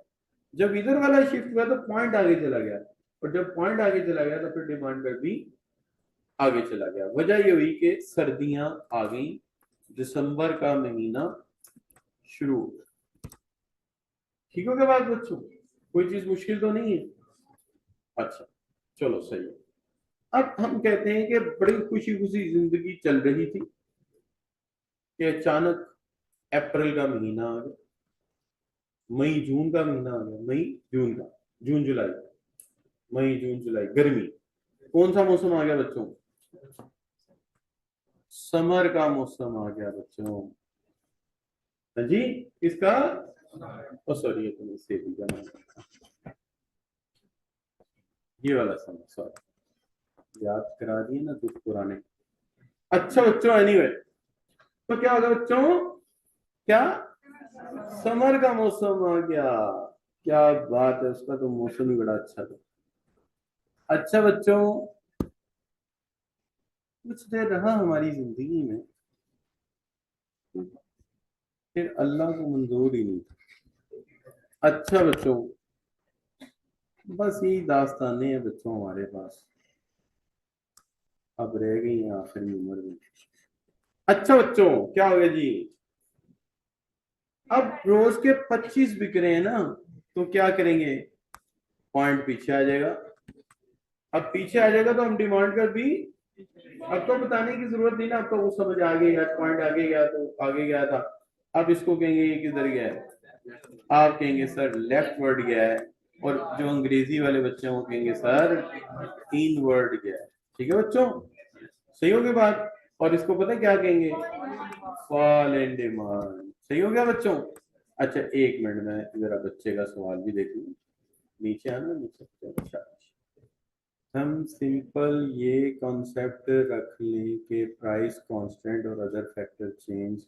जब इधर वाला शिफ्ट हुआ तो पॉइंट आगे चला गया, और जब पॉइंट आगे चला गया तो फिर डिमांड कर भी आगे चला गया। वजह ये हुई कि सर्दियां आ गई, दिसंबर का महीना शुरू हो गया। ठीक हो गया बात बच्चों? कोई चीज मुश्किल तो नहीं है? अच्छा, चलो सही है। अब हम कहते हैं कि बड़ी खुशी खुशी जिंदगी चल रही थी कि अचानक अप्रैल का महीना आ गया, मई जून का महीना आ गया, मई जून का, जून जुलाई, मई जून जुलाई, गर्मी। कौन सा मौसम आ गया बच्चों? समर का मौसम आ गया बच्चों। हाँ जी, किसका? ओ सॉरी, ये तो मैं से भी जाना, ये वाला समर, सॉरी, याद करा दिए ना कुछ पुराने। अच्छा बच्चों, एनीवे, तो क्या होगा बच्चों? क्या? समर का मौसम आ गया। क्या बात है, उसका तो मौसम ही बड़ा अच्छा था। अच्छा बच्चों, कुछ देर रहा हमारी जिंदगी में, फिर अल्लाह को मंजूर ही नहीं था। अच्छा बच्चों, बस यही दास्तानें हैं बच्चों हमारे पास, अब रह गई हैं आखिरी उम्र में। अच्छा बच्चों, क्या हो गया जी? अब रोज के 25 बिक रहे हैं ना, तो क्या करेंगे? पॉइंट पीछे आ जाएगा। अब पीछे आ जाएगा तो हम डिमांड कर दी, अब तो बताने की जरूरत नहीं ना, अब तो वो समझ आ गई, पॉइंट आगे गया तो आगे गया था। अब इसको कहेंगे ये किधर गया है, आप कहेंगे सर लेफ्ट वर्ड गया है, और जो अंग्रेजी वाले बच्चे हैं वो कहेंगे सर इन वर्ड गया है। ठीक है बच्चों, सही हो गई बात? और इसको पता है क्या कहेंगे? Fall in demand. सही हो गया बच्चों? अच्छा एक मिनट में जरा बच्चे का सवाल भी देख लूं, नीचे आना, नीचे। अच्छा, हम सिंपल ये कॉन्सेप्ट रख लें कि प्राइस कांस्टेंट और अदर फैक्टर चेंज।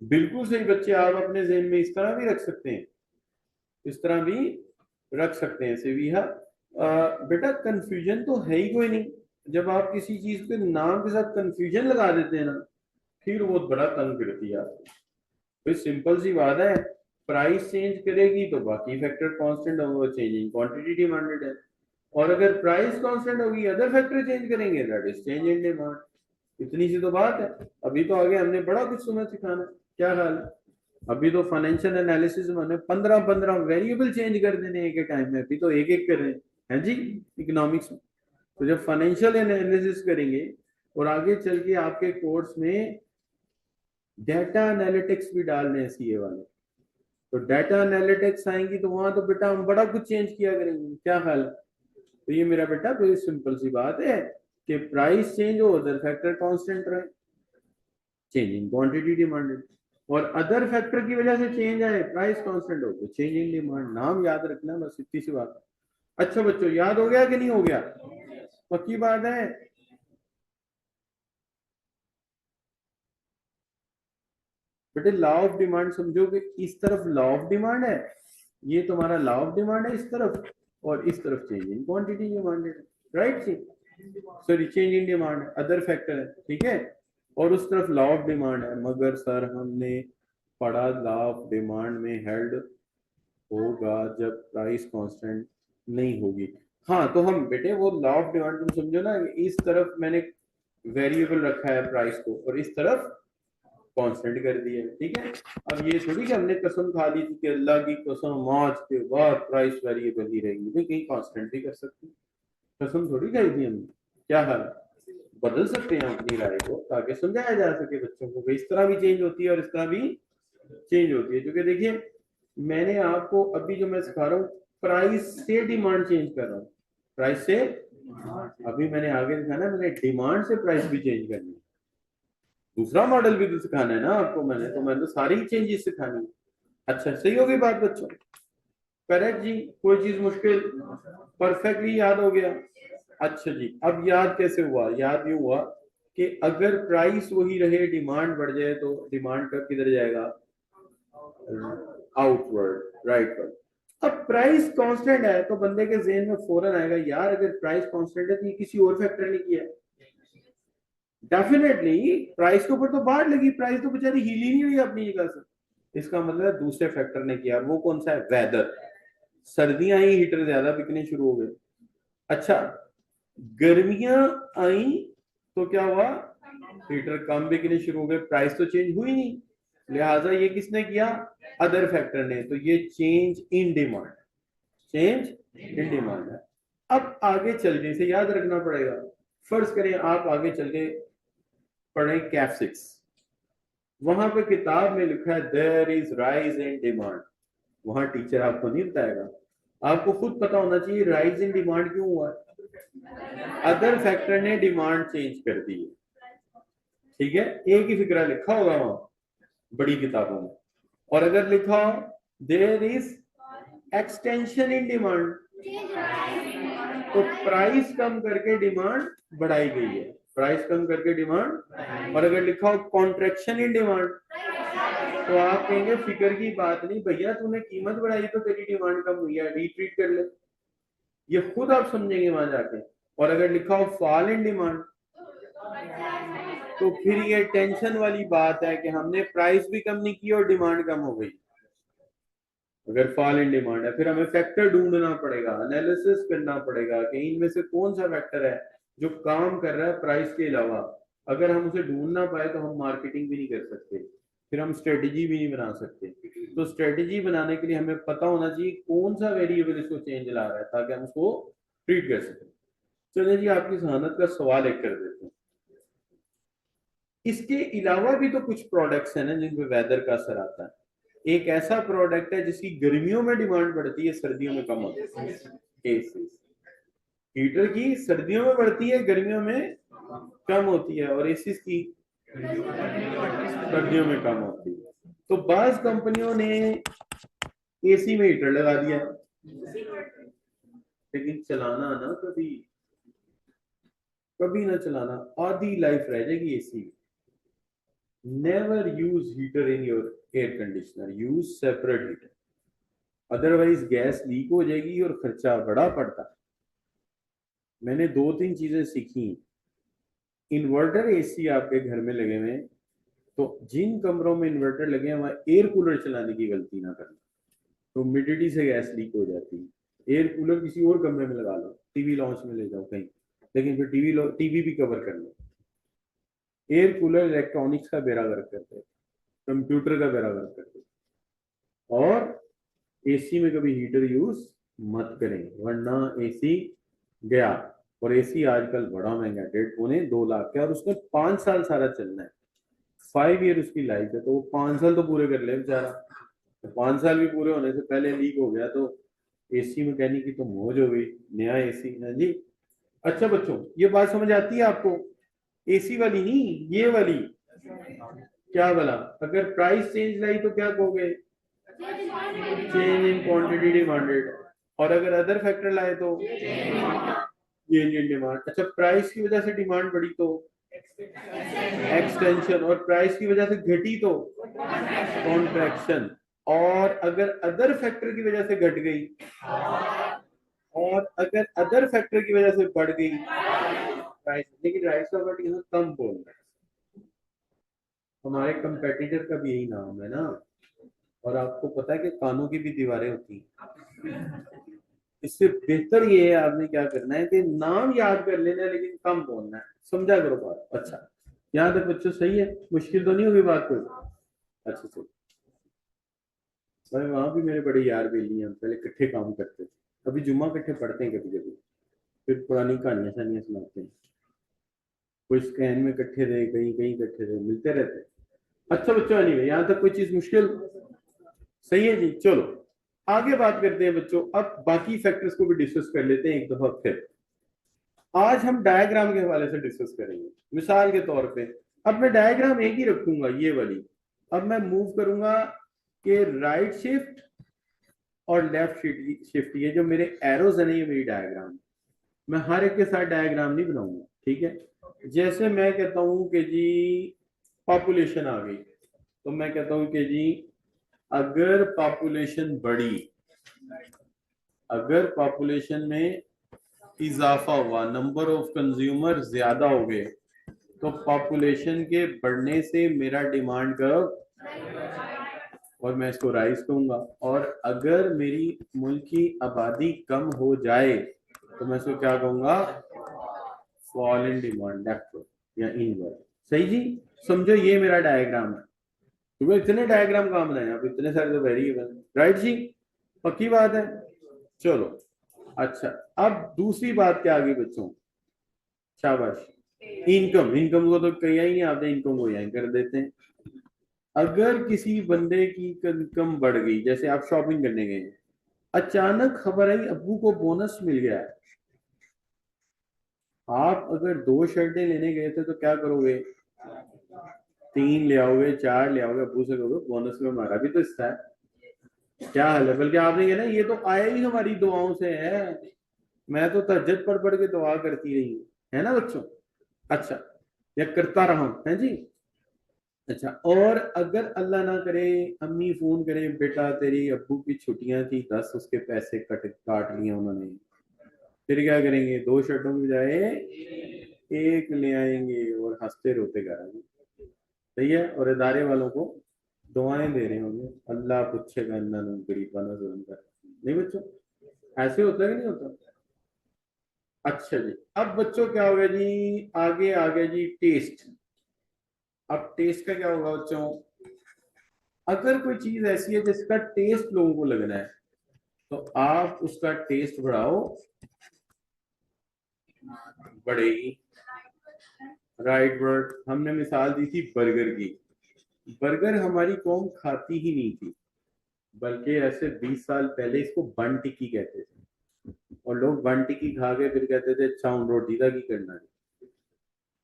बिल्कुल सही बच्चे, आप अपने जहन में इस तरह भी रख सकते हैं, इस तरह भी रख सकते हैं सेविया। बेटा कंफ्यूजन तो है ही कोई नहीं। जब आप किसी चीज के नाम के साथ कंफ्यूजन लगा देते हैं ना, फिर वो बड़ा तंग करती है आपको। तो सिंपल सी बात है, प्राइस चेंज करेगी तो बाकी फैक्टर कांस्टेंट होगा, चेंजिंग क्वांटिटी डिमांडेड है। और अगर प्राइस कांस्टेंट होगी, अदर फैक्टर चेंज करेंगे, that is change in demand. इतनी सी तो बात है। अभी तो आगे हमने बड़ा कुछ तुम्हें सिखाना है। क्या हाल है? अभी तो फाइनेंशियल एनालिसिस में हमने 15-15 वेरिएबल चेंज कर देने एक टाइम में, अभी तो एक एक कर रहे हैं जी इकोनॉमिक्स में। तो जब फाइनेंशियल एनालिसिस करेंगे और आगे चल के आपके कोर्स में डेटा एनालिटिक्स भी डालने हैं सीए वाले, तो डेटा एनालिटिक्स आएंगी तो वहां तो बेटा हम बड़ा कुछ चेंज किया करेंगे। क्या हाल है? तो ये मेरा बेटा तो सिंपल सी बात है कि प्राइस चेंज हो, अदर फैक्टर कांस्टेंट रहे, चेंज इन क्वांटिटी डिमांडेड। और अदर फैक्टर की वजह से चेंज आए, प्राइस कांस्टेंट हो तो चेंज इन डिमांड। नाम याद रखना, बस इतनी सी बात है। अच्छा बच्चों, याद हो गया कि नहीं हो गया? पक्की बात है? बेटे लॉ ऑफ डिमांड समझोगे, इस तरफ लॉ ऑफ डिमांड है, ये तुम्हारा लॉ ऑफ डिमांड है इस तरफ, और इस तरफ change in quantity demanded, right जी? Sorry, change in demand other factor है, ठीक है, और उस तरफ लॉ ऑफ डिमांड है। मगर सर हमने पढ़ा लॉ ऑफ डिमांड में हेल्ड होगा जब प्राइस कांस्टेंट नहीं होगी। हाँ, तो हम बेटे वो लॉ ऑफ डिमांड तुम समझो ना, इस तरफ मैंने वेरिएबल रखा है प्राइस को, और इस तरफ कांस्टेंट कर दिया, ठीक है। अब ये थोड़ी कि हमने कसम खा ली थी कि अल्लाह की कसम आज के बाद प्राइस वेरिएबल ही रहेगी, भाई कहीं कांस्टेंट भी कर सकते हैं, कसम थोड़ी खाई थी हमने। क्या हाल? बदल सकते हैं अपनी राय को ताकि समझाया जा सके बच्चों को कि इस तरह भी चेंज होती है और इस तरह भी चेंज होती है। क्योंकि देखिए, मैंने आपको अभी जो मैं सिखा रहा हूँ, प्राइस से डिमांड चेंज कर रहा हूँ, प्राइस से। अभी मैंने आगे दिखाना, मैंने डिमांड से प्राइस भी चेंज करनी है, दूसरा मॉडल भी तो सिखाना है ना आपको। मैंने तो सारी चेंजेस सिखानी है। अच्छा, सही हो गई बात बच्चों? करेक्ट जी? कोई चीज मुश्किल? परफेक्टली याद हो गया? अच्छा जी, अब याद कैसे हुआ? याद यूं हुआ कि अगर प्राइस वही रहे, डिमांड बढ़ जाए, तो डिमांड कब किधर जाएगा? Outward, rightward. अब प्राइस कांस्टेंट है तो बंदे के जेहन में फौरन आएगा, यार अगर प्राइस कांस्टेंट है तो ये किसी और फैक्टर ने किया है। डेफिनेटली प्राइस के ऊपर तो बाढ़ लगी, प्राइस तो बेचारी हिल ही नहीं हुई अपनी जगह से। इसका मतलब है दूसरे फैक्टर ने किया। वो कौन सा है? वेदर। सर्दियां ही हीटर ज्यादा बिकने शुरू हो गए। अच्छा, गर्मियां आई तो क्या हुआ, हीटर कम बिकने शुरू हो गए, प्राइस तो चेंज हुई नहीं, लिहाजा ये किसने किया, अदर फैक्टर ने, तो ये change in demand, change in demand है। अब आगे चल के इसे याद रखना पड़ेगा। फर्ज करें आप आगे चल के पढ़े कैफ 6, वहां पे किताब में लिखा है there is rise in demand, वहां टीचर आपको नहीं बताएगा, आपको खुद पता होना चाहिए राइज इन डिमांड क्यों हुआ, अदर फैक्टर ने डिमांड चेंज कर दी है, ठीक है, एक ही फिक्रा लिखा होगा वहां बड़ी किताबों में, और अगर लिखा हो there is extension in demand, तो प्राइस कम करके डिमांड बढ़ाई गई है, प्राइस कम करके डिमांड, और अगर लिखा हो कॉन्ट्रैक्शन इन डिमांड, तो आप कहेंगे फिक्र की बात नहीं भैया, तूने कीमत बढ़ाई तो तेरी डिमांड कम हुई है, रिट्रीट कर ले, ये खुद आप समझेंगे वहां जाके। और अगर लिखा हो फॉल इन डिमांड, तो फिर ये टेंशन वाली बात है कि हमने प्राइस भी कम नहीं की और डिमांड कम हो गई। अगर फॉल इन डिमांड है फिर हमें फैक्टर ढूंढना पड़ेगा, एनालिसिस करना पड़ेगा कि इनमें से कौन सा फैक्टर है जो काम कर रहा है प्राइस के अलावा। अगर हम उसे ढूंढ ना पाए तो हम मार्केटिंग भी नहीं कर सकते, फिर हम स्ट्रेटेजी भी नहीं बना सकते। तो स्ट्रेटेजी बनाने के लिए हमें पता होना चाहिए कौन सा वेरिएबल इसको चेंज ला रहा है, ताकि हम उसको ट्रीट कर सकें। चलिए जी, आपकी जहानत का सवाल एक कर देते हैं। इसके अलावा भी तो कुछ प्रोडक्ट्स हैं ना जिन पे वेदर का असर आता है। एक ऐसा प्रोडक्ट है जिसकी गर्मियों में डिमांड बढ़ती है, सर्दियों में कम होती है, एसी। हीटर की सर्दियों में बढ़ती है, गर्मियों में कम होती है, और एसी की सर्दियों में कम होती है। तो बाज कंपनियों ने एसी में हीटर लगा दिया, लेकिन चलाना ना कभी कभी ना चलाना, आधी लाइफ रह जाएगी AC. Never use heater in your air conditioner, use separate heater, otherwise gas leak हो जाएगी और खर्चा बड़ा पड़ता। मैंने 2-3 चीजें सीखी। इन्वर्टर एसी आपके घर में लगे हुए हैं, तो जिन कमरों में इन्वर्टर लगे हैं वहां एयर कूलर चलाने की गलती ना करना, तो ह्यूमिडिटी से गैस लीक हो जाती है। एयर कूलर किसी और कमरे में लगा लो, टीवी लॉन्च में ले जाओ कहीं, लेकिन फिर टीवी भी कवर कर लो। एयर कूलर इलेक्ट्रॉनिक्स का बेड़ा गर्क करते हैं, कंप्यूटर का बेड़ा गर्क करते हैं, और एसी में कभी हीटर यूज मत करें, वरना एसी गया। और एसी आजकल बड़ा महंगा है, 1.5-2 लाख का, और उसमें 5 साल सारा चलना है, 5 ईयर उसकी लाइफ है, तो वो 5 साल तो पूरे कर ले बेचारा। तो 5 साल भी पूरे होने से पहले लीक हो गया तो एसी मैकेनिक की तो मौज हो गई, नया एसी है जी। अच्छा बच्चों, ये बात समझ आती है आपको, एसी वाली नहीं, ये वाली क्या वाला, अगर प्राइस चेंज लाई तो क्या कहोगे, चेंज इन क्वांटिटी डिमांडेड, और अगर अदर फैक्टर लाए तो चेंज इन डिमांड। अच्छा, प्राइस की वजह से डिमांड बढ़ी तो एक्सटेंशन, और प्राइस की वजह से घटी तो कॉन्ट्रैक्शन, और अगर अदर फैक्टर की वजह से घट गई, और अगर अदर फैक्टर की वजह से बढ़ गई प्राइस, लेकिन राइस का वर्ड यहाँ कम बोल रहा है, हमारे कंपेटिटर का भी यही नाम है ना। और आपको पता है कि कानों की भी दीवारें होती हैं, इससे बेहतर ये है आपने क्या करना है कि नाम याद कर लेना है लेकिन कम बोलना है, समझा करो बात। अच्छा, यहाँ तक बच्चों सही है, मुश्किल तो नहीं होगी बात कोई। अच्छा चलो, भाई वहां भी मेरे बड़े यार बेली हैं, हम पहले इकट्ठे काम करते थे, कभी जुम्मा इकट्ठे पढ़ते हैं, कभी कभी फिर पुरानी कहानियां शानियां सुनाते हैं, कोई स्कैन में इकट्ठे थे, कहीं कहीं इकट्ठे थे, मिलते रहते हैं। अच्छा बच्चों, नहीं यहाँ तक कोई चीज मुश्किल सही है जी। चलो आगे बात करते हैं बच्चों, अब बाकी फैक्टर्स को भी डिस्कस कर लेते हैं एक दफा फिर। आज हम डायग्राम के हवाले से डिस्कस करेंगे। मिसाल के तौर पे अब मैं डायग्राम एक ही रखूंगा, ये वाली, अब मैं मूव करूंगा कि राइट शिफ्ट और लेफ्ट शिफ्ट, ये जो मेरे एरोज है ना, ये मेरी डायग्राम, मैं हर एक के साथ डायग्राम नहीं बनाऊंगा, ठीक है। जैसे मैं कहता हूं कि जी पॉपुलेशन आ गई, तो मैं कहता हूं कि जी अगर पॉपुलेशन बढ़ी, अगर पॉपुलेशन में इजाफा हुआ, नंबर ऑफ कंज्यूमर ज्यादा हो गए, तो पॉपुलेशन के बढ़ने से मेरा डिमांड कर्व, और मैं इसको राइज कहूंगा। और अगर मेरी मुल्क की आबादी कम हो जाए तो मैं इसको क्या कहूंगा, फॉल इन डिमांड लेफ्टवर्ड या इनवर्ड। सही जी, समझो ये मेरा डायग्राम है, तुम्हें इतने डायग्राम काम बनाए, आप इतने सारे तो वेरिएबल, राइट जी, पक्की बात है। चलो अच्छा, अब दूसरी बात क्या आ गई बच्चों, शाबाश, इनकम। इनकम को तो कहीं ही नहीं आते, इनकम को यहीं कर देते हैं। अगर किसी बंदे की इनकम बढ़ गई, जैसे आप शॉपिंग करने गए, अचानक खबर आई अब्बू को बोनस मिल गया है, आप अगर 2 शर्टें लेने गए थे तो क्या करोगे, 3 ले आओगे, 4 ले आओगे, अब्बू से कहोगे बोनस में हमारा भी तो हिस्सा है। क्या हाल है, बल्कि आपने कहना ये तो आया ही हमारी दुआओं से है, मैं तो तहज्जुद पढ़ पढ़ के दुआ करती रही हूँ, है ना बच्चों। अच्छा, या करता रहा हूं, है जी। अच्छा, और अगर अल्लाह ना करे अम्मी फोन करे, बेटा तेरी अब्बू की छुट्टियां थी 10, उसके पैसे कट काट लिए उन्होंने, फिर क्या करेंगे, 2 शर्टों की बजाय एक ले आएंगे और हंसते रोते घर आएंगे। सही है, और इदारे वालों को दुआएं दे रहे होंगे, अल्लाह पूछेगा इन्ना गरीबा ना जुल्म कर, नहीं बच्चों, ऐसे होता है कि नहीं होता। अच्छा जी, अब बच्चों क्या होगा जी, आगे आ गया जी टेस्ट। अब टेस्ट का क्या होगा बच्चों, अगर कोई चीज ऐसी है जिसका टेस्ट लोगों को लगना है, तो आप उसका टेस्ट बढ़ाओ, बढ़ेगी, राइट वर्ड। हमने मिसाल दी थी बर्गर की, बर्गर हमारी कौम खाती ही नहीं थी, बल्कि ऐसे 20 साल पहले इसको बन टिक्की कहते थे, और लोग बन टिक्की खा के फिर कहते थे अच्छा हम रोटी का की करना है।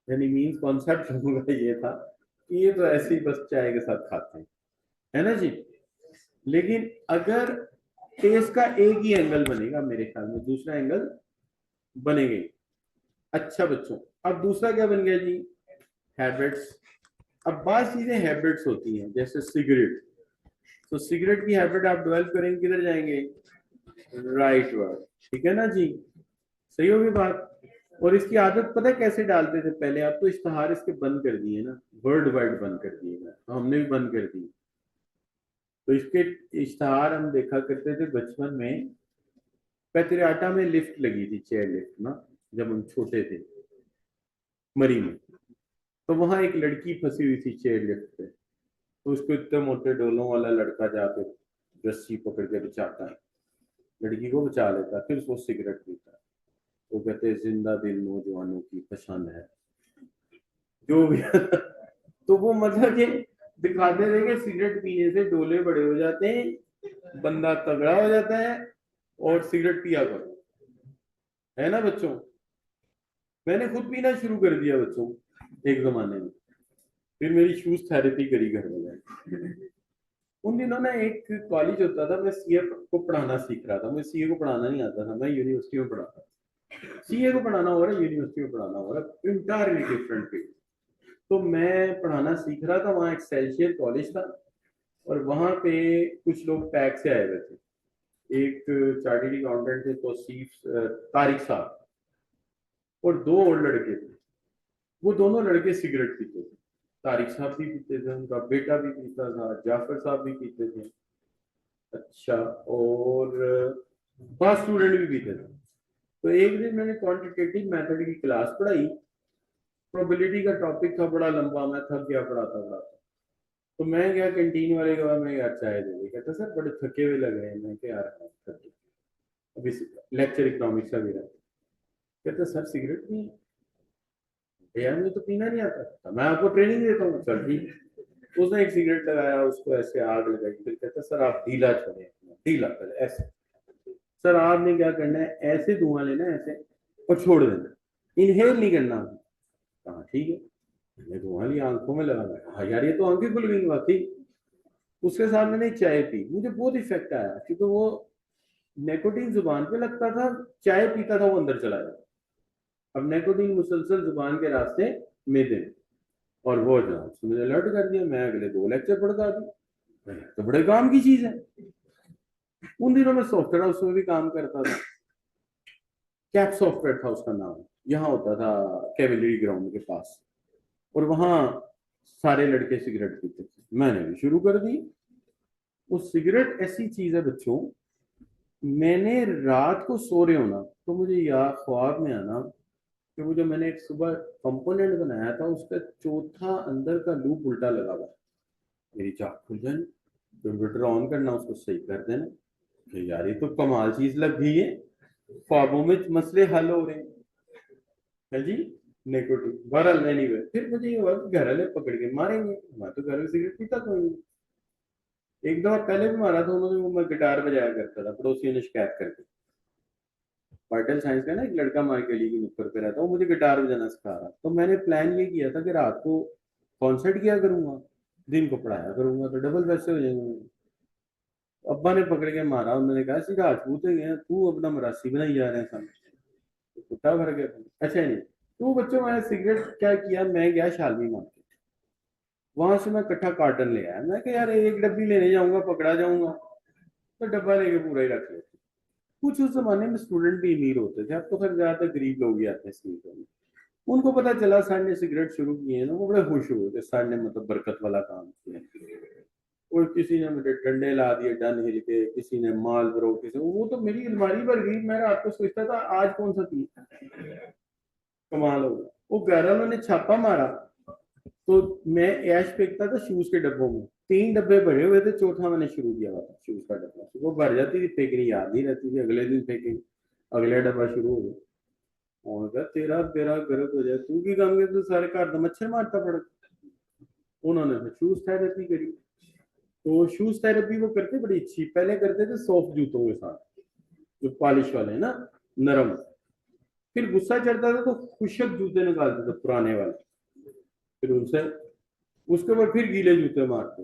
यानी मीन कॉन्सेप्ट लोगों का ये था कि ये तो ऐसे ही बस चाय के साथ खाते हैं, है ना जी। लेकिन अगर टेस्ट का एक ही एंगल बनेगा, मेरे ख्याल में दूसरा एंगल बनेगा ही। अच्छा बच्चों, अब दूसरा क्या बन गया जी, हैबिट्स। अब बात चीजें हैबिट्स होती हैं, जैसे सिगरेट, तो सिगरेट की हैबिट आप डेवलप करेंगे किधर जाएंगे, राइट वर्ड, ठीक है ना जी, सही होगी बात। और इसकी आदत पता है कैसे डालते थे पहले, आप तो इश्तहार इसके बंद कर दिए ना, वर्ल्ड वाइड बंद कर दिए ना, तो हमने भी बंद कर दिए। तो इसके इश्तहार हम देखा करते थे बचपन में, पेतरियाटा में लिफ्ट लगी थी, चेयर लिफ्ट ना, जब हम छोटे थे, मरी में, तो वहां एक लड़की फंसी हुई थी चेयर लिफ्ट पे, तो उसको इतने मोटे डोलों वाला लड़का जाके रस्सी पकड़ के बचाता है, लड़की को बचा लेता है, फिर उसको सिगरेट पीता है। वो कहते हैं जिंदा दिल नौजवानों की पसंद है, जो भी तो वो मतलब कि दिखाते थे कि सिगरेट पीने से डोले बड़े हो जाते हैं, बंदा तगड़ा हो जाता है, और सिगरेट पिया करो, है ना बच्चों। मैंने खुद पीना शुरू कर दिया बच्चों एक जमाने में, फिर मेरी शूज थेरेपी करी घर में। उन दिनों ना एक कॉलेज होता था, मैं सीए को पढ़ाना सीख रहा था, मुझे सीए को पढ़ाना नहीं आता था, मैं यूनिवर्सिटी में पढ़ाता, सीए को पढ़ाना हो रहा है, यूनिवर्सिटी में पढ़ाना हो रहा है, इंटायरली डिफरेंट फील्ड। तो मैं पढ़ाना सीख रहा था, वहाँ एक्सेल्सियर कॉलेज था, और वहाँ पे कुछ लोग पैक से आए हुए थे, एक चार्टर्ड अकाउंटेंट थे तौसीफ तारिक साहब, और 2 और लड़के थे, वो दोनों लड़के सिगरेट पीते थे, तारिक साहब भी पीते थे, उनका बेटा भी पीता था, जाफर साहब भी पीते थे, अच्छा, और पांच स्टूडेंट भी पीते थे। तो एक दिन मैंने क्वांटिटेटिव मेथड की क्लास पढ़ाई, प्रोबेबिलिटी का टॉपिक था, बड़ा लंबा, मैं थक गया पढ़ाता पढ़ाता। तो मैं गया कैंटीन वाले के बाद, मैं यार चाय दे दी, कहता सर बड़े थके हुए लग रहे हैं, मैं क्या यार हाँ, थक गया। अभी लेक्चर इकोनॉमिक्स का भी रहा, कहता सर सिगरेट नहीं, भैया मुझे तो पीना नहीं आता था, मैं आपको ट्रेनिंग देता हूँ, चल ठीक। उसने एक सिगरेट लगाया, उसको ऐसे आग लगाई, फिर कहता सर आप ढीला छोड़े, ढीला पहले ऐसे, सर आपने क्या करना है, ऐसे धुआं लेना है ऐसे, और छोड़ देना, इनहेल नहीं करना। कहा ठीक है, मैंने धुआं लिया, आंखों में लगा, हाँ यार ये तो आंखें खुल गई बात थी। उसके साथ मैंने चाय पी, मुझे बहुत इफेक्ट आया, क्योंकि वो निकोटीन जुबान पे लगता था, चाय पीता था वो अंदर चला जाता, अब निकोटीन मुसलसल जुबान के रास्ते मैदे में, और वो जनाब मुझे अलर्ट कर दिया, मैं अगले 2 लेक्चर पढ़ता था, तो बड़े काम की चीज है। उन दिनों में सॉफ्टवेयर हाउस में भी काम करता था, कैप सॉफ्टवेयर था उसका नाम, यहाँ होता था कैवेलरी ग्राउंड के पास, और वहां सारे लड़के सिगरेट पीते थे, मैंने भी शुरू कर दी। वो सिगरेट ऐसी चीज है बच्चों, मैंने रात को सो रहे होना तो मुझे याद ख्वाब में आना कि वो जो मैंने एक सुबह कंपोनेंट बनाया था उसका चौथा अंदर का लूप उल्टा लगा हुआ। मेरी चाक खुल जाए, कंप्यूटर ऑन करना, उसको सही कर देना कि यार ये तो कमाल चीज लग गई है, ख्वाबों में मसले हल हो रहे हैं। है जी, नेगेटिव बहरहाल एनीवे, फिर मुझे ये हुआ कि घर वाले पकड़ के मारेंगे, मैं तो घर में सिगरेट पीता कोई नहीं। एक दफा पहले भी मारा था उन्होंने, वो मैं गिटार बजाया करता था, पड़ोसियों ने शिकायत करके। वाइटल साइंस का ना एक लड़का मार के लिए ऊपर पे रहता, वो मुझे गिटार बजाना सिखा रहा, तो मैंने प्लान ये किया था कि रात को कॉन्सर्ट किया करूंगा, दिन को पढ़ाया करूंगा, तो डबल पैसे हो जाएंगे। अब्बा ने पकड़ के मारा, उन्होंने कहा सीधा राजपूत है तू, अपना मरासी बनाई जा रहे हैं सामने, तो कुत्ता भर गया। अच्छा नहीं, तो बच्चों मैंने सिगरेट क्या किया, मैं गया शालमी मार्केट, वहां से मैं इकट्ठा कार्टन ले आया। मैं यार एक डब्बी लेने जाऊंगा पकड़ा जाऊंगा, तो डब्बा लेके पूरा ही रख लेते। कुछ उस जमाने में स्टूडेंट भी अमीर होते थे, अब तो खैर ज्यादातर गरीब लोग ही आते हैं स्कूल में। उनको पता चला सर ने सिगरेट शुरू किए हैं ना, वो बड़े खुश हुए कि सर ने मतलब बरकत वाला काम किया। और किसी ने मुझे डंडे ला दिए डन हिल के, किसी ने माल ब्रो, किसी वो तो मेरी अलमारी भर गई। मैं रात को सोचता था आज कौन सा चीज कमाल होगा। वो घर वालों ने छापा मारा, तो मैं ऐश फेंकता था शूज के डब्बों में, 3 डब्बे भरे हुए थे, चौथा मैंने शुरू किया हुआ था शूज का डब्बा। वो भर जाती थी, फेंकनी याद नहीं रहती थी, अगले दिन फेंकेंगे, अगला डब्बा शुरू हो गया। और कहा तेरा बेरा गर्क हो जाए, तू की काम के तो सारे घर का मच्छर मारता पड़ा। उन्होंने फिर शूज थेरेपी करी। तो शूज थेरेपी वो करते बड़ी अच्छी, पहले करते थे सॉफ्ट जूतों के साथ, जो पॉलिश वाले ना, नरम। फिर गुस्सा चढ़ता था तो खुशक जूते निकालते थे पुराने वाले, फिर उनसे उसके बाद फिर गीले जूते मारते,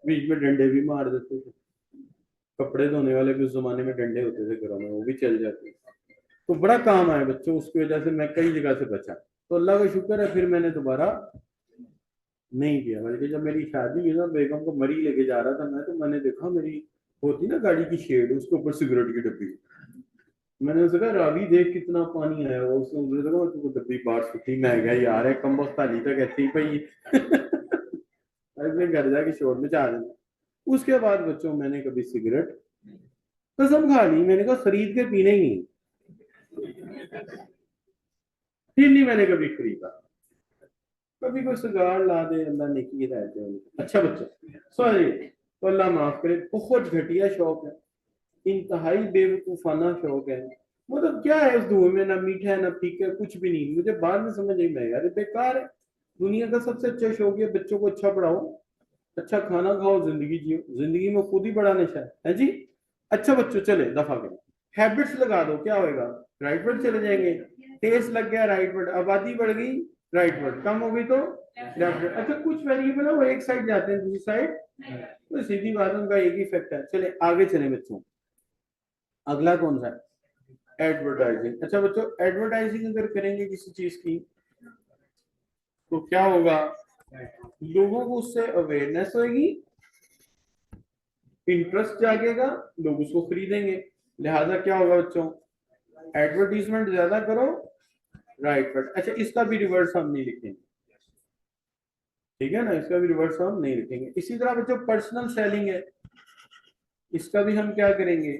बीच में डंडे भी मार देते थे। कपड़े धोने वाले भी उस जमाने में डंडे होते थे घरों में, वो भी चल जाते। तो बड़ा काम आया बच्चों, उसकी वजह से मैं कई जगह से बचा। तो अल्लाह का शुक्र है, फिर मैंने दोबारा नहीं किया। बल्कि जब मेरी शादी हुई ना, बेगम को मरी लेके जा रहा था मैं, तो मैंने देखा मेरी होती ना गाड़ी की शेड, उसके ऊपर सिगरेट की डब्बी। मैंने उससे कहा रावी देख कितना पानी आया हुआ, उसने मुझे देखा तुमको डब्बी बाहर सुटी। मैं गया यार है कम वक्त हाली तक ऐसे ही पई अपने घर जाके शोर में चाह देना। उसके बाद बच्चों मैंने कभी सिगरेट कसम खा ली, मैंने कहा खरीद के पीने ही नहीं, फिर नहीं मैंने कभी खरीदा। कभी कोई सिगार ला दे, अल्लाह नेकी रहते हैं। अच्छा बच्चा सॉरी, तो अल्लाह माफ करे, बहुत घटिया शौक है, इंतहाई बेवकूफाना शौक है। मतलब क्या है उस धुएं में, ना मीठा है ना फीका है, कुछ भी नहीं। मुझे बाद में समझ नहीं में यार बेकार है। दुनिया का सबसे अच्छा शौक है बच्चों को अच्छा पढ़ाओ, अच्छा खाना खाओ, जिंदगी जियो। जिंदगी में खुद ही बड़ा नशा है जी। अच्छा बच्चों चले दफा करें, हैबिट्स लगा दो, क्या होएगा, राइट वर्ड चले जाएंगे। टेस्ट लग गया राइट वर्ड, आबादी बढ़ गई राइट वर्ड, कम हो गई तो लेफ्ट वर्ड। अच्छा कुछ वेरिएबल है वो एक साइड जाते हैं दूसरी साइड, तो सीधी बात है, उनका एक ही इफेक्ट है। चले आगे चले बच्चों, अगला कौन सा है, एडवर्टाइजिंग। अच्छा बच्चों एडवर्टाइजिंग अगर करेंगे किसी चीज की तो क्या होगा, लोगों को उससे अवेयरनेस होगी, इंटरेस्ट जागेगा, लोग उसको खरीदेंगे। लिहाजा क्या होगा बच्चों, एडवर्टीजमेंट ज्यादा करो, राइट वर्ड। अच्छा इसका भी रिवर्स हम नहीं लिखेंगे, ठीक है ना, इसका भी रिवर्स हम नहीं लिखेंगे। इसी तरह बच्चों पर्सनल सेलिंग है, इसका भी हम क्या करेंगे,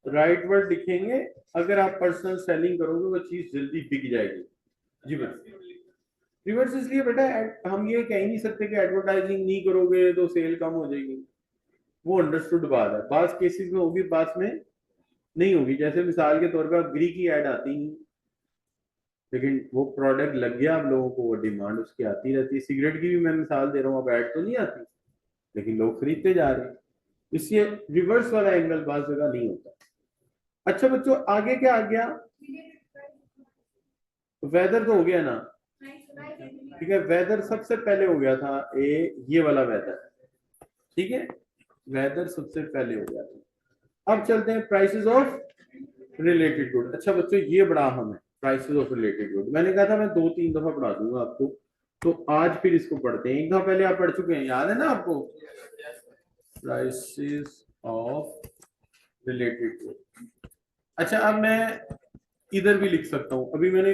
राइट वर्ड लिखेंगे। अगर आप पर्सनल सेलिंग करोगे वो चीज जल्दी बिक जाएगी। जी बस रिवर्स इसलिए बेटा, हम ये कह ही नहीं सकते कि एडवर्टाइजिंग नहीं करोगे तो सेल कम हो जाएगी, वो अंडरस्टूड बात है। बात केसेस में होगी, बात में नहीं होगी। जैसे मिसाल के तौर पर ग्री की ऐड आती नहीं, लेकिन वो प्रोडक्ट लग गया, अब लोगों को वो डिमांड उसकी आती रहती है। सिगरेट की भी मैं मिसाल दे रहा हूँ, अब ऐड तो नहीं आती, लेकिन लोग खरीदते जा रहे हैं। इसलिए रिवर्स वाला एंगल बात जगह नहीं होता। अच्छा बच्चों आगे क्या आ गया, वेदर तो हो गया ना, ठीक है। वेदर सबसे पहले हो गया था ये वाला वेदर, ठीक है, वेदर सबसे पहले हो गया था। अब चलते हैं प्राइसेस ऑफ रिलेटेड गुड। अच्छा बच्चों ये बड़ा अहम है, प्राइसेस ऑफ रिलेटेड गुड। मैंने कहा था मैं 2-3 दफा पढ़ा दूंगा आपको, तो आज फिर इसको पढ़ते हैं। एक दफा पहले आप पढ़ चुके हैं, याद है ना आपको, प्राइसेस ऑफ रिलेटेड गुड। अच्छा अब मैं इधर भी लिख सकता हूं, अभी मैंने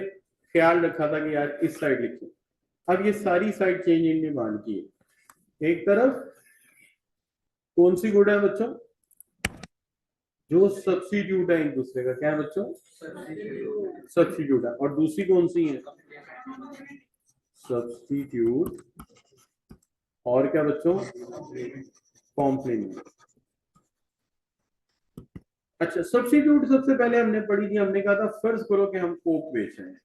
ख्याल रखा था कि यार इस साइड लिखूं। अब ये सारी साइड चेंज इन डिमांड की है। एक तरफ कौन सी गुड है बच्चों, जो सब्स्टिट्यूट है एक दूसरे का, क्या है बच्चों? सब्स्टिट्यूट है। और दूसरी कौन सी है? सब्स्टिट्यूट। और क्या बच्चों? कॉम्प्लीमेंट। अच्छा, सब्स्टिट्यूट सबसे पहले हमने पढ़ी थी, हमने कहा था फर्ज करो कि हम कोक बेच रहे हैं।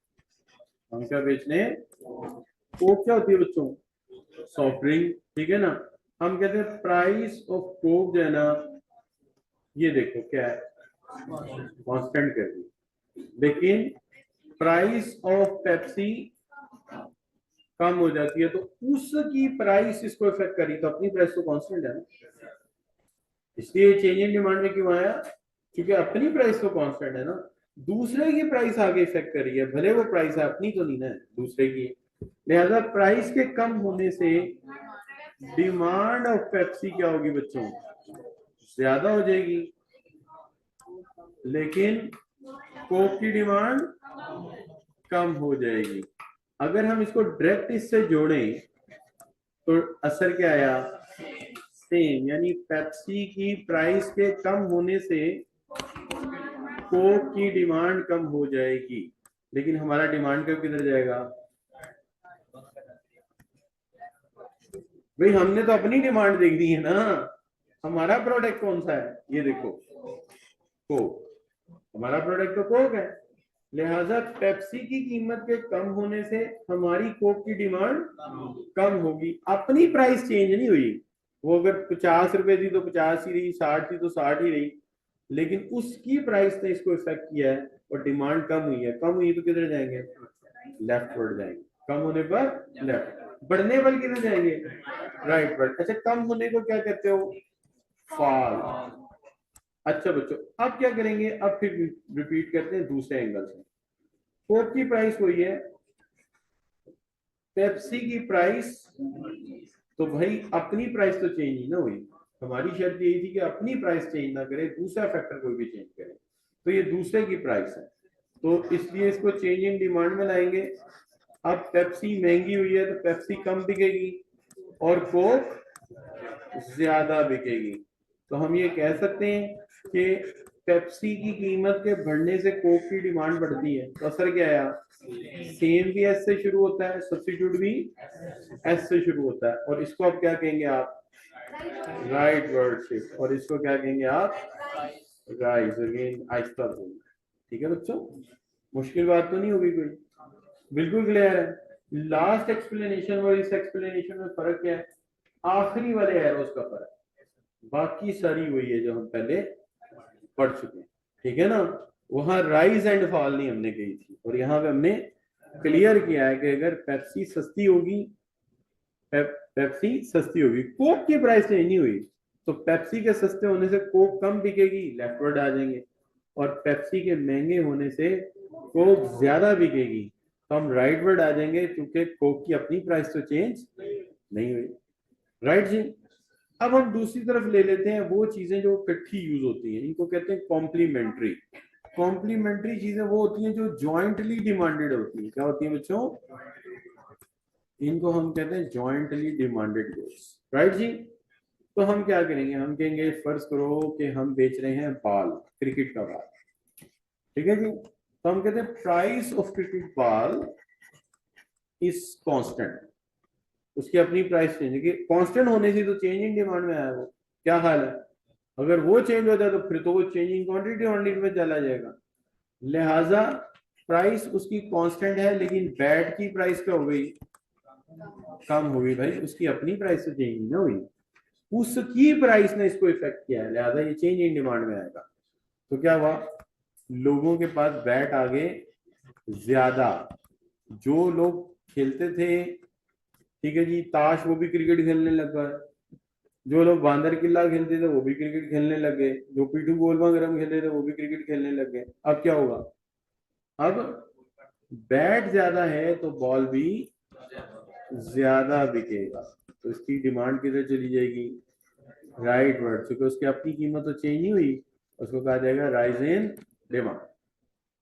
हम क्या बेच रहे हैं? कोक क्या होती है बच्चों? सॉफ्ट ड्रिंक, ठीक है ना। हम कहते हैं प्राइस ऑफ कोक जो है ना, ये देखो क्या है, कांस्टेंट कर दी। लेकिन प्राइस ऑफ पेप्सी कम हो जाती है, तो उसकी प्राइस इसको इफेक्ट करी, तो अपनी प्राइस तो कांस्टेंट है ना। इसलिए चेंज इन डिमांड में क्यों आया? क्योंकि अपनी प्राइस तो कांस्टेंट है ना, दूसरे की प्राइस आगे इफेक्ट कर रही है, भले वो प्राइस है अपनी तो नहीं ना, दूसरे की। लिहाजा प्राइस के कम होने से डिमांड ऑफ पेप्सी क्या होगी बच्चों? ज्यादा हो जाएगी। लेकिन कोक की डिमांड कम हो जाएगी। अगर हम इसको डायरेक्ट इससे जोड़ें तो असर क्या आया? सेम, यानी पेप्सी की प्राइस के कम होने से कोक की डिमांड कम हो जाएगी। लेकिन हमारा डिमांड कब किधर जाएगा? भाई हमने तो अपनी डिमांड देख दी है ना। हमारा प्रोडक्ट कौन सा है? ये देखो, कोक। हमारा प्रोडक्ट तो कोक है। लिहाजा पेप्सी की कीमत के कम होने से हमारी कोक की डिमांड कम होगी। अपनी प्राइस चेंज नहीं हुई। वो अगर 50 रुपए थी तो 50 ही रही, 60 थी तो 60 ही रही। लेकिन उसकी प्राइस ने इसको इफेक्ट किया है और डिमांड कम हुई है। कम हुई तो किधर जाएंगे? लेफ्टवर्ड जाएंगे। कम होने पर लेफ्ट, बढ़ने पर किधर जाएंगे? राइटवर्ड। अच्छा, कम होने को क्या कहते हो? फॉल। अच्छा बच्चों, अब क्या करेंगे? अब फिर रिपीट करते हैं दूसरे एंगल से। कोक की प्राइस हुई है, पेप्सी की प्राइस, तो भाई अपनी प्राइस तो चेंज नहीं ना हुई। हमारी शर्त यही थी कि अपनी प्राइस चेंज ना करे, दूसरा फैक्टर कोई भी चेंज करे। तो ये दूसरे की प्राइस है, तो इसलिए इसको चेंज इन डिमांड में लाएंगे। अब पेप्सी महंगी हुई है तो पेप्सी कम बिकेगी और कोक ज्यादा बिकेगी। तो हम ये कह सकते हैं कि पेप्सी की कीमत के बढ़ने से कोक की डिमांड बढ़ती है। तो असर क्या आया? सेम भी एस से शुरू होता है, सब्स्टिट्यूट भी एस से शुरू होता है। और इसको आप क्या कहेंगे? आप राइट वर्ड शिफ्ट। और इसको क्या कहेंगे आप? राइज। अगेन आहिस्ता बोलना, ठीक है बच्चों? मुश्किल बात तो नहीं होगी कोई? बिल्कुल क्लियर है। लास्ट एक्सप्लेनेशन और इस एक्सप्लेनेशन में फर्क क्या है? आखिरी वाले एरोस का फर्क, बाकी सारी वही है जो हम पहले पढ़ चुके हैं, ठीक है ना। वहां राइज एंड फॉल नहीं हमने कही थी, और यहाँ पे हमने क्लियर किया है कि अगर पेप्सी सस्ती होगी, पेप्सी सस्ती होगी, कोक की प्राइस चेंज नहीं हुई, तो पेप्सी के सस्ते होने से कोक कम बिकेगी, लेफ्टवर्ड आ जाएंगे। और पेप्सी के महंगे होने से कोक ज्यादा बिकेगी, तो हम राइटवर्ड आ जाएंगे, क्योंकि कोक की अपनी प्राइस तो चेंज नहीं हुई। राइट जी। अब हम दूसरी तरफ ले लेते हैं वो चीजें जो इकट्ठी यूज होती हैं, इनको कहते हैं कॉम्प्लीमेंट्री। कॉम्प्लीमेंट्री चीजें वो होती हैं जो जॉइंटली डिमांडेड होती है। क्या होती है बच्चों? इनको हम कहते हैं जॉइंटली डिमांडेड गुड्स। राइट जी। तो हम क्या करेंगे? हम कहेंगे फर्ज करो कि हम बेच रहे हैं बॉल, क्रिकेट का बॉल, ठीक है जी। तो हम कहते हैं price of cricket ball is constant. उसकी अपनी प्राइस चेंज है, कांस्टेंट होने से तो चेंज इन डिमांड में आया। वो क्या हाल है? अगर वो चेंज होता है तो फिर तो वो चेंज इन क्वांटिटी में चला जाएगा। लिहाजा प्राइस उसकी कांस्टेंट है, लेकिन बैट की प्राइस क्या हो गई? कम हो गई। भाई उसकी अपनी प्राइस तो चेंज नहीं ना हुई, उसकी प्राइस ने इसको इफेक्ट किया है, लिहाजा ये चेंज इन डिमांड में आएगा। तो क्या हुआ? लोगों के पास बैट आ गए ज्यादा। जो लोग खेलते थे, ठीक है जी, ताश, वो भी क्रिकेट खेलने लग गए। जो लोग बांदर किला खेलते थे वो भी क्रिकेट खेलने लग गए। जो पीटू गोलमागरम खेलते थे वो भी क्रिकेट खेलने लग गए। अब क्या होगा? अब बैट ज्यादा है तो बॉल भी ज्यादा बिकेगा, तो इसकी डिमांड किधर चली जाएगी? Right word. क्योंकि उसकी अपनी कीमत तो चेंज नहीं हुई, उसको कहा जाएगा राइज इन डिमांड।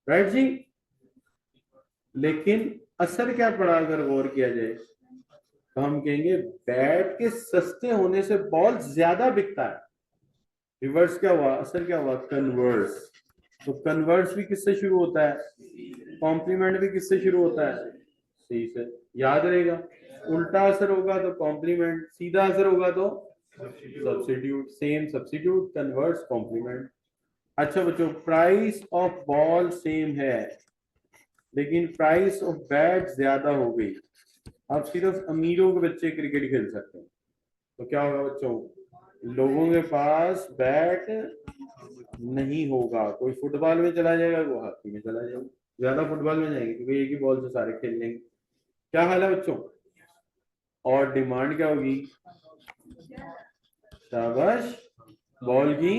राइट जी। लेकिन असर क्या पड़ा अगर गौर किया जाए? तो हम कहेंगे बैट के सस्ते होने से बॉल ज्यादा बिकता है। रिवर्स क्या हुआ, असर क्या हुआ, कन्वर्स। तो कन्वर्स भी किससे शुरू होता है, कॉम्प्लीमेंट भी किससे शुरू होता है, सी से। याद रहेगा, उल्टा असर होगा तो कॉम्प्लीमेंट, सीधा असर होगा तो substitute, same substitute, converse complement. अच्छा बच्चों, प्राइस ऑफ बॉल सेम है लेकिन प्राइस ऑफ बैट ज्यादा हो गई। अब सिर्फ अमीरों के बच्चे क्रिकेट खेल सकते हैं, तो क्या होगा बच्चों, लोगों के पास बैट नहीं होगा। कोई फुटबॉल में चला जाएगा, वो हॉकी में चला जाएगा, ज्यादा फुटबॉल में जाएंगे क्योंकि एक ही बॉल से सारे खेल लेंगे। क्या हाल है बच्चों, और डिमांड क्या होगी, शाबाश, बॉल की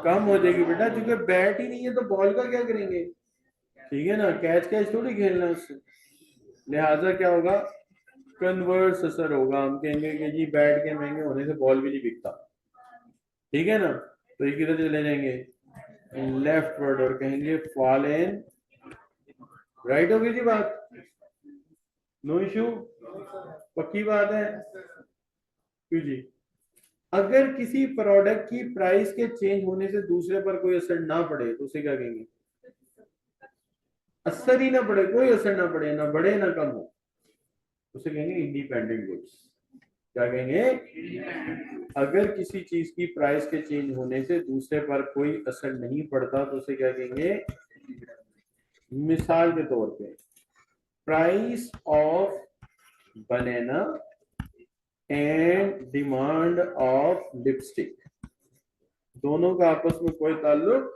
कम हो जाएगी बेटा, क्योंकि बैट ही नहीं है तो बॉल का क्या करेंगे, ठीक है ना, कैच कैच थोड़ी खेलना उससे। लिहाजा क्या होगा, कन्वर्स असर होगा। हम कहेंगे कि जी बैट के महंगे होने से बॉल भी नहीं बिकता, ठीक है ना, तो ये किधर चले जाएंगे, लेफ्ट वर्ड, और कहेंगे फॉल इन राइट। हो गई जी बात, नो इशू, पक्की बात है क्यों जी। अगर किसी प्रोडक्ट की प्राइस के चेंज होने से दूसरे पर कोई असर ना पड़े तो उसे क्या कहेंगे, असर ही ना पड़े, कोई असर ना पड़े, ना बढ़े ना कम हो, उसे कहेंगे इंडिपेंडेंट गुड्स। क्या कहेंगे, अगर किसी चीज की प्राइस के चेंज होने से दूसरे पर कोई असर नहीं पड़ता तो उसे क्या कहेंगे। मिसाल के तौर पे, price of banana and demand of lipstick, दोनों का आपस में कोई ताल्लुक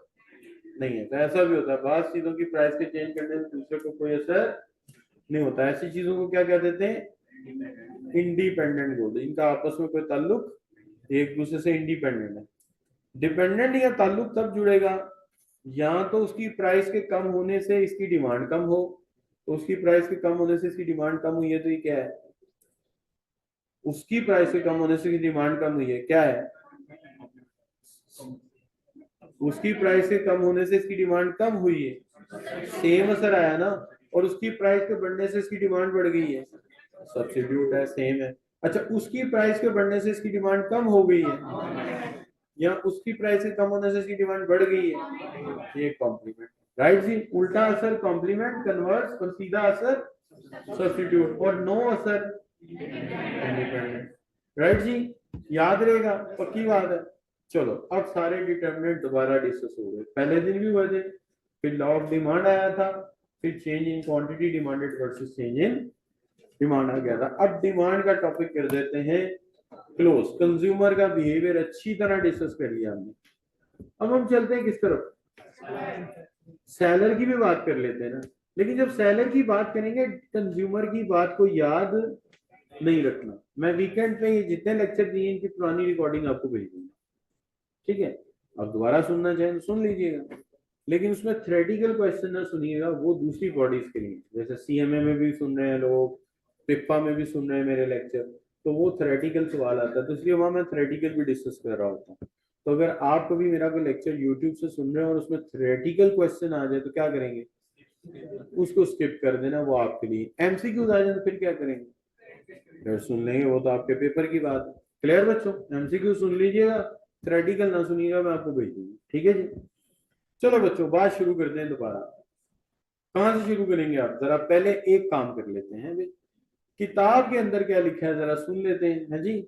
नहीं है। तो ऐसा भी होता है, बहुत चीजों की प्राइस के चेंज करने से दूसरे को कोई असर नहीं होता। ऐसी चीजों को क्या कह देते हैं, इंडिपेंडेंट गुड, इनका आपस में कोई ताल्लुक, एक दूसरे से इंडिपेंडेंट है। डिपेंडेंट या ताल्लुक तब जुड़ेगा या तो उसकी प्राइस के कम होने से इसकी डिमांड कम हो, तो उसकी प्राइस के कम होने से इसकी डिमांड कम हुई है, तो ये क्या है, उसकी प्राइस के कम होने से इसकी डिमांड कम हुई है, क्या है, उसकी प्राइस के कम होने से इसकी डिमांड कम हुई है, सेम असर आया ना, और उसकी प्राइस के बढ़ने से इसकी डिमांड बढ़ गई है, सब्स्टिट्यूट है, सेम है। अच्छा, उसकी प्राइस के बढ़ने से इसकी डिमांड कम हो गई है या उसकी प्राइस के कम होने से इसकी डिमांड बढ़ गई है, ये कॉम्प्लीमेंट, राइट जी। उल्टा असर कॉम्प्लीमेंट, कन्वर्स, और सीधा असर सब्स्टिट्यूट, और नो असर इंडिपेंडेंट, राइट जी। याद रहेगा, पक्की बात है। चलो अब सारे डिटर्मिनेंट दोबारा डिस्कस हो गए, पहले दिन भी हुए थे, फिर लॉ ऑफ डिमांड आया था, फिर change in quantity demanded versus change in demand आ गया था। अब डिमांड का टॉपिक कर देते हैं क्लोज। कंज्यूमर का बिहेवियर अच्छी तरह डिस्कस कर लिया हमने, अब हम चलते हैं किस तरफ, सेलर की भी बात कर लेते हैं ना। लेकिन जब सेलर की बात करेंगे, कंज्यूमर की बात को याद नहीं रखना। मैं वीकेंड पे ये जितने लेक्चर दिए इनकी पुरानी रिकॉर्डिंग आपको भेज दूंगा, ठीक है, आप दोबारा सुनना चाहें तो सुन लीजिएगा, लेकिन उसमें थ्योरेटिकल क्वेश्चन ना सुनिएगा, वो दूसरी बॉडीज के लिए, जैसे सीएमए में भी सुन रहे हैं लोग, पिप्पा में भी सुन रहे हैं मेरे लेक्चर, तो वो थ्योरेटिकल सवाल आता है, तो इसलिए वहां मैं थ्योरेटिकल भी डिस्कस कर रहा होता हूँ। तो अगर आप कभी मेरा कोई लेक्चर यूट्यूब से सुन रहे हैं और उसमें थ्योरेटिकल क्वेश्चन आ जाए तो क्या करेंगे, उसको स्किप कर देना, वो आपके लिए। एमसीक्यूज आ जाए तो फिर क्या करेंगे, फिर सुन लेंगे, वो तो आपके पेपर की बात है। क्लियर बच्चों, एमसीक्यू सुन लीजिएगा, थ्योरेटिकल ना सुनिएगा, मैं आपको भेज दूंगा, ठीक है जी। चलो बच्चों, बात शुरू करते हैं दोबारा। कहां से शुरू करेंगे आप, जरा पहले एक काम कर लेते हैं भाई, किताब के अंदर क्या लिखा है जरा सुन लेते हैं, है जी।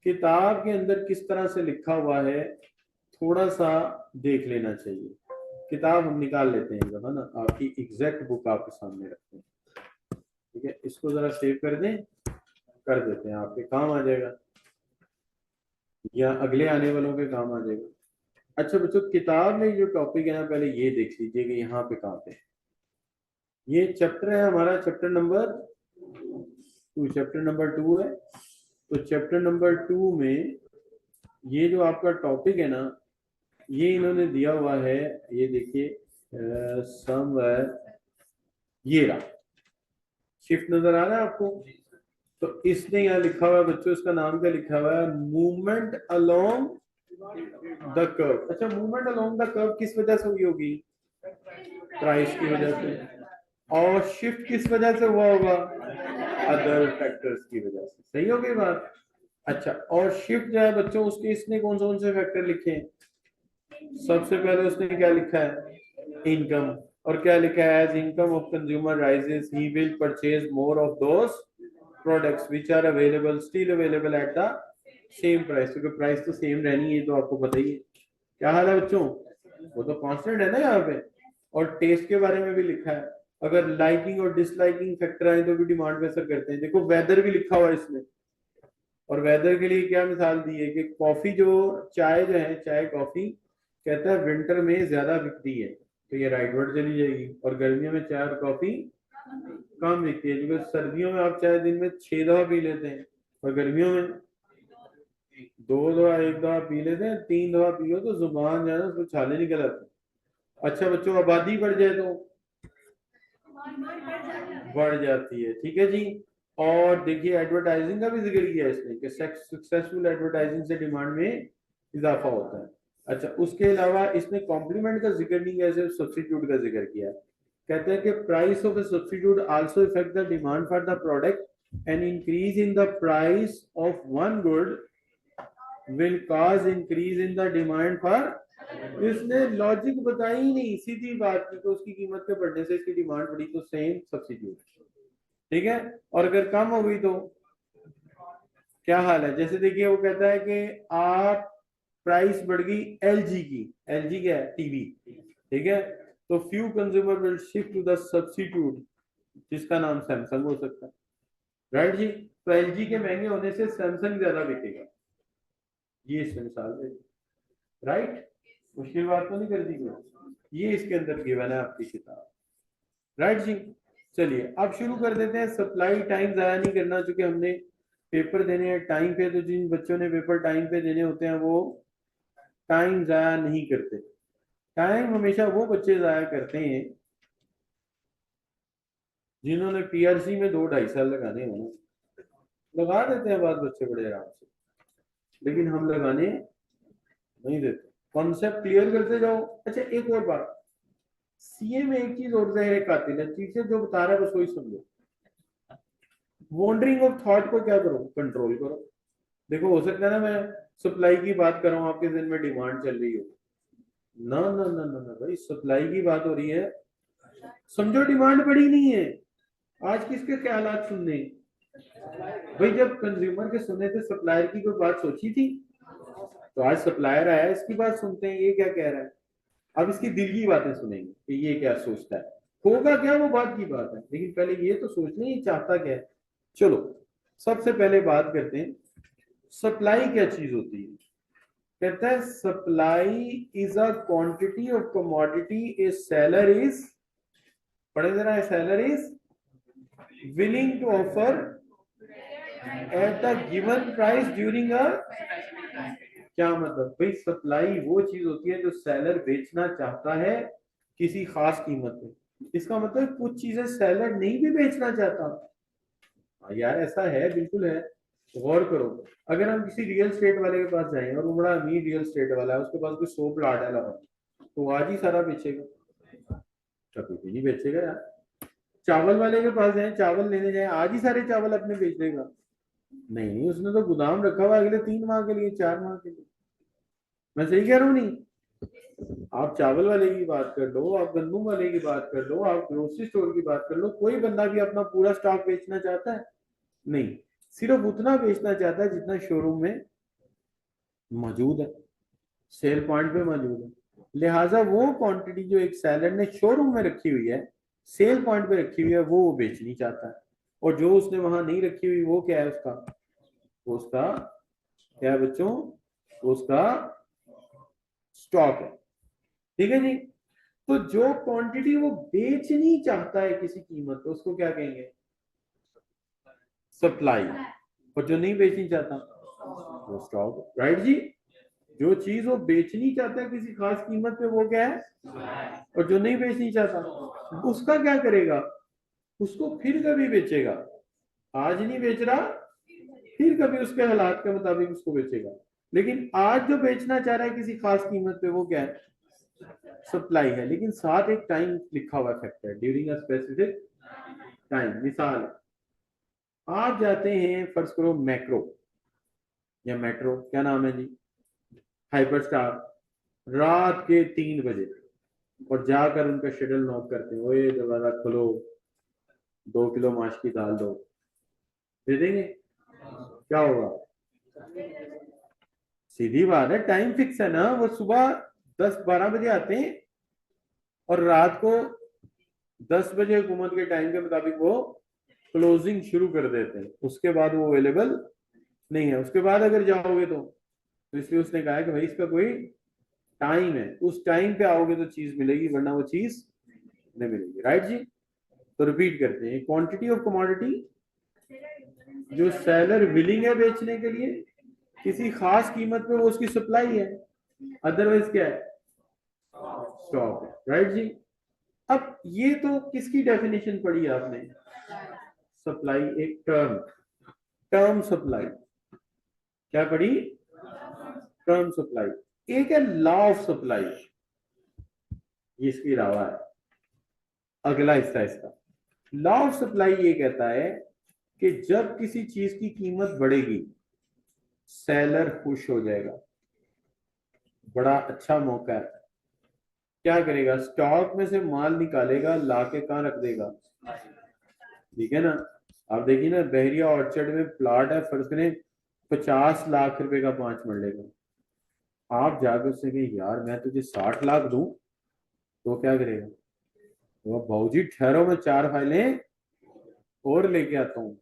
किताब के अंदर किस तरह से लिखा हुआ है थोड़ा सा देख लेना चाहिए। किताब हम निकाल लेते हैं जरा ना, आपकी एग्जैक्ट बुक आपके सामने रखते हैं, ठीक है, इसको जरा सेव कर दें, कर देते हैं, आपके काम आ जाएगा या अगले आने वालों के काम आ जाएगा। अच्छा बच्चों, किताब में जो टॉपिक है ना, पहले ये देख लीजिए कि यहाँ पे कहाँ पे, ये चैप्टर है हमारा, चैप्टर नंबर 2, चैप्टर नंबर 2 है। तो चैप्टर नंबर 2 में ये जो आपका टॉपिक है ना, ये इन्होंने दिया हुआ है, ये देखिए समवेयर, ये रहा, शिफ्ट नजर आ रहा है आपको। तो इसने यहाँ लिखा हुआ है बच्चों, इसका नाम क्या लिखा हुआ है, मूवमेंट अलोंग द कर्व। अच्छा, मूवमेंट अलोंग द कर्व किस वजह से हुई होगी, प्राइस की वजह से, और शिफ्ट किस वजह से हुआ होगा, अदर फैक्टर्स की वजह से। सही हो गई बात। अच्छा, और शिफ्ट जो है बच्चों, उसके इसने कौन से फैक्टर लिखे हैं, सबसे पहले उसने क्या लिखा है, इनकम, और क्या लिखा है, as income of consumer rises he will purchase more of those products which are available still available at the same price, क्योंकि प्राइस तो सेम रहनी है, तो आपको पता ही है। क्या हाल है बच्चों, वो तो कांस्टेंट है ना यहाँ पे। और टेस्ट के बारे में भी लिखा है, अगर लाइकिंग और डिसलाइकिंग फैक्टर आए तो भी डिमांड पे असर करते हैं। देखो वेदर भी लिखा हुआ है इसमें, और वेदर के लिए क्या मिसाल दी है कि कॉफी जो, चाय जो है, चाय कॉफी कहता है विंटर में ज्यादा बिकती है, तो ये राइट वर्ड चली जाएगी। और गर्मियों में चाय और कॉफी कम बिकती है, क्योंकि सर्दियों में आप चाय दिन में 6 दफा पी लेते हैं, और गर्मियों में 2 दफा, 1 दफा पी लेते हैं, 3 दफा पियो तो जुबान जो है ना उसको छाले निकल आते हैं। अच्छा बच्चों, आबादी बढ़ जाए तो बढ़ जाती है, ठीक है जी। और देखिए एडवर्टाइजिंग का भी जिक्र किया है इसने कि सक्सेसफुल एडवर्टाइजिंग से डिमांड में इजाफा होता है। अच्छा, उसके अलावा इसने कॉम्प्लीमेंट का जिक्र नहीं किया, सिर्फ सब्स्टिट्यूट का जिक्र किया है। कहते हैं कि price of A substitute also effect the demand for the product and increase in the price of one good will cause increase in the demand for. इसने लॉजिक बताई ही नहीं, सीधी बात की, तो उसकी कीमत के बढ़ने से इसकी डिमांड बढ़ी, तो सेम सब्स्टिट्यूट, ठीक है। और अगर कम हो गई तो क्या हाल है, जैसे देखिए वो कहता है कि आप प्राइस बढ़ गई एलजी की, एलजी क्या है, टीवी, ठीक है, तो few consumer will shift to the substitute जिसका नाम सैमसंग हो सकता है, राइट जी। तो एलजी के महंगे होने से सैमसंग ज्यादा बिकेगा, ये इसमें मिसाल है, राइट। मुश्किल बात तो नहीं कर दी कोई, ये इसके अंदर गिवन है आपकी किताब, राइट जी। चलिए अब शुरू कर देते हैं। सप्लाई टाइम जाया नहीं करना, चूंकि हमने पेपर देने हैं टाइम पे, तो जिन बच्चों ने पेपर टाइम पे देने होते हैं वो टाइम जाया नहीं करते। टाइम हमेशा वो बच्चे जाया करते हैं जिन्होंने पीआरसी में 2-2.5 साल लगाने हो ना, लगा देते हैं बाद बच्चे बड़े आराम से, लेकिन हम लगाने नहीं देते। कॉन्सेप्ट क्लियर करते जाओ। अच्छा एक और बात, सीए में एक चीज और है कातिल है, टीचर जो बता रहा है बस वही समझो। वॉन्डरिंग ऑफ थॉट को क्या करो, कंट्रोल करो। देखो हो सकता है ना मैं सप्लाई की बात कर रहा हूँ, आपके दिन में डिमांड चल रही हो, ना ना ना ना ना भाई, सप्लाई की बात हो रही है, समझो डिमांड बढ़ी नहीं है। आज किसके ख्यालात सुनने भाई, जब कंज्यूमर के सुने थे सप्लायर की कोई बात सोची थी, तो आज सप्लायर आया इसकी बात सुनते हैं, ये क्या कह रहा है, अब इसकी दिल की बातें सुनेंगे कि ये क्या सोचता है, होगा क्या वो बात की बात है, लेकिन पहले ये तो सोचना ही चाहता क्या है। चलो सबसे पहले बात करते हैं सप्लाई क्या चीज होती है। कहता है supply is a quantity of commodity a seller is, पढ़े जरा, a seller is willing to offer at the given price during a, क्या मतलब भाई, सप्लाई वो चीज होती है जो सेलर बेचना चाहता है किसी खास कीमत में। इसका मतलब कुछ चीजें सेलर नहीं भी बेचना चाहता। हाँ यार ऐसा है, बिल्कुल है, गौर करो। अगर हम किसी रियल स्टेट वाले के पास जाएं और वो बड़ा अमीर रियल स्टेट वाला है, उसके पास कोई 100 प्लाट है लगा, तो आज ही सारा बेचेगा, कभी भी नहीं बेचेगा यार। चावल वाले के पास जाए, चावल लेने जाए, आज ही सारे चावल अपने बेच देगा, नहीं, उसने तो गोदाम रखा हुआ अगले 3 माह के लिए, 4 माह के लिए। मैं सही कह रहा हूँ नहीं? आप चावल वाले की बात कर लो, आप गंदम वाले की बात कर लो, आप ग्रोसरी स्टोर की बात कर लो, कोई बंदा भी अपना पूरा स्टॉक बेचना चाहता है? नहीं, सिर्फ उतना बेचना चाहता है जितना शोरूम में मौजूद है, सेल पॉइंट पे मौजूद है। लिहाजा वो क्वांटिटी जो एक सेलर ने शोरूम में रखी हुई है, सेल पॉइंट पे रखी हुई है, वो बेचनी चाहता है। और जो उसने वहां नहीं रखी हुई वो क्या है उसका, वो उसका क्या है बच्चों, वो उसका स्टॉक है, ठीक है जी। तो जो क्वांटिटी वो बेचनी चाहता है किसी कीमत पे, उसको क्या कहेंगे, सप्लाई। और जो नहीं बेचनी चाहता वो स्टॉक, राइट जी। जो चीज वो बेचनी चाहता है किसी खास कीमत पे वो क्या है, और जो नहीं बेचनी चाहता उसका क्या करेगा, उसको फिर कभी बेचेगा। आज नहीं बेच रहा, फिर कभी उसके हालात के मुताबिक उसको बेचेगा। लेकिन आज जो बेचना चाह रहा है किसी खास कीमत पे वो क्या है, सप्लाई है। लेकिन साथ एक टाइम लिखा हुआ factor, during a specific time. मिसाल, आप जाते हैं फर्ज करो मैक्रो या मेट्रो, क्या नाम है जी, हाइपर स्टार, रात के 3 बजे, और जाकर उनका शेड्यूल नोट करते हैं, ओए दरवाजा खोलो, 2 किलो माश की दाल दो, दे देंगे? क्या होगा? सीधी बात है, टाइम फिक्स है ना, वो सुबह 10-12 बजे आते हैं और रात को 10 बजे हुकूमत के टाइम के मुताबिक वो क्लोजिंग शुरू कर देते हैं, उसके बाद वो अवेलेबल नहीं है। उसके बाद अगर जाओगे तो इसलिए उसने कहा है कि भाई इसका कोई टाइम है, उस टाइम पे आओगे तो चीज मिलेगी, वरना वो चीज नहीं मिलेगी। राइट जी? तो रिपीट करते हैं, क्वांटिटी ऑफ कमोडिटी जो सेलर विलिंग है बेचने के लिए किसी खास कीमत पे, वो उसकी सप्लाई है, अदरवाइज क्या है? स्टॉक है। राइट जी? अब ये तो किसकी डेफिनेशन पढ़ी आपने? सप्लाई एक टर्म, टर्म सप्लाई। क्या पढ़ी? Term supply. एक है लॉ ऑफ सप्लाई, ये इसकी अलावा है, अगला हिस्सा इसका। लॉ ऑफ सप्लाई ये कहता है कि जब किसी चीज की कीमत बढ़ेगी, सेलर खुश हो जाएगा, बड़ा अच्छा मौका है, क्या करेगा? स्टॉक में से माल निकालेगा, लाके कहाँ रख देगा? ठीक है ना? आप देखिए ना, बहरिया ऑर्चर्ड में प्लॉट है, फर्ज करें 50 लाख रुपए का 5 मरले का, आप जाकर उससे कहें यार मैं तुझे 60 लाख दूं, तो क्या करेगा? वो भाऊजी ठहरो, मैं 4 फाइलें और लेके आता हूँ।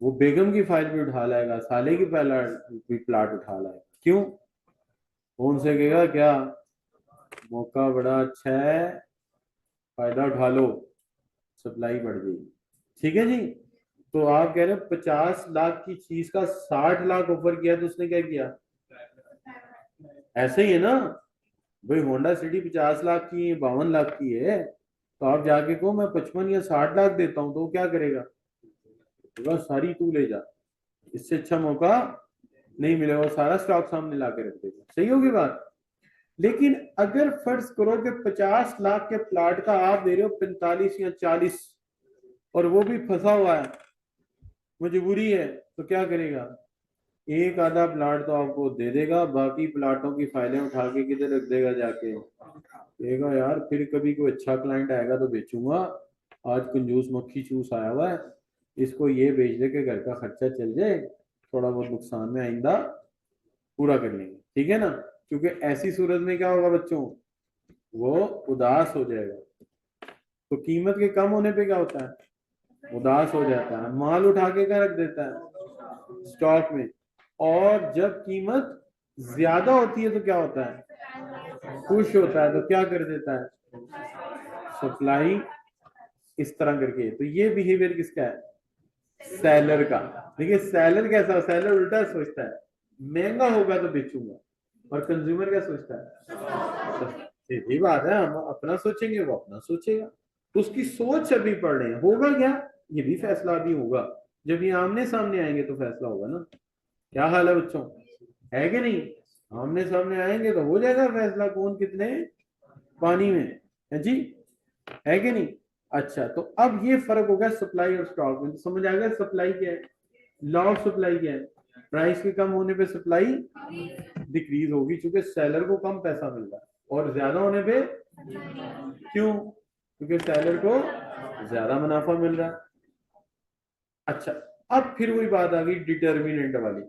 वो बेगम की फाइल भी उठा लाएगा, साले की भी प्लाट उठा लाएगा। क्यों? वो उनसे कहेगा क्या, मौका बड़ा अच्छा है, फायदा उठा लो, सप्लाई बढ़ गई। ठीक है जी? तो आप कह रहे हो 50 लाख की चीज का 60 लाख ऑफर किया, तो उसने क्या किया? ऐसे ही है ना भाई, होंडा सिटी 50 लाख की है, 52 लाख की है, तो आप जाके को मैं 55 या 60 लाख देता हूं, तो वो क्या करेगा? बस सारी तू ले जा, इससे अच्छा मौका नहीं मिलेगा, वो सारा स्टॉक सामने ला के रख देगा। सही होगी बात? लेकिन अगर फर्ज करो कि 50 लाख के प्लाट का आप दे रहे हो 45 या 40, और वो भी फंसा हुआ है, मजबूरी है, तो क्या करेगा? एक आधा प्लाट तो आपको दे देगा, बाकी प्लाटों की फाइलें उठा के किधर रख देगा जाके? कहेगा यार फिर कभी कोई अच्छा क्लाइंट आएगा तो बेचूंगा, आज कंजूस मक्खी चूस आया हुआ है, इसको ये बेच दे के घर का खर्चा चल जाए, थोड़ा बहुत नुकसान में आइंदा पूरा कर लेंगे। ठीक है ना? क्योंकि ऐसी सूरत में क्या होगा बच्चों, वो उदास हो जाएगा। तो कीमत के कम होने पे क्या होता है? उदास हो जाता है, माल उठा के क्या रख देता है? स्टॉक में। और जब कीमत ज्यादा होती है तो क्या होता है? खुश होता है, तो क्या कर देता है? सप्लाई इस तरह करके। तो ये बिहेवियर किसका है? सेलर का। देखिए सेलर कैसा, सेलर उल्टा सोचता है, महंगा होगा तो बेचूंगा, और कंज्यूमर क्या सोचता है? सीधी बात है, हम अपना सोचेंगे, वो अपना सोचेगा। तो उसकी सोच अभी पढ़ रहे हैं, होगा क्या? ये भी फैसला अभी होगा, जब ये आमने सामने आएंगे तो फैसला होगा ना। क्या हाल है बच्चों, है कि नहीं? आमने सामने आएंगे तो हो जाएगा फैसला, कौन कितने पानी में है जी, है कि नहीं? अच्छा, तो अब ये फर्क हो गया सप्लाई और स्टॉक में। तो समझ आ गया सप्लाई क्या है, लॉ ऑफ सप्लाई क्या है? प्राइस के कम होने पे सप्लाई डिक्रीज होगी, क्योंकि सेलर को कम पैसा मिल रहा है, और ज्यादा होने पे क्यों? क्योंकि सेलर को ज्यादा मुनाफा मिल रहा है। अच्छा, अब फिर वही बात आ गई डिटर्मिनेंट वाली।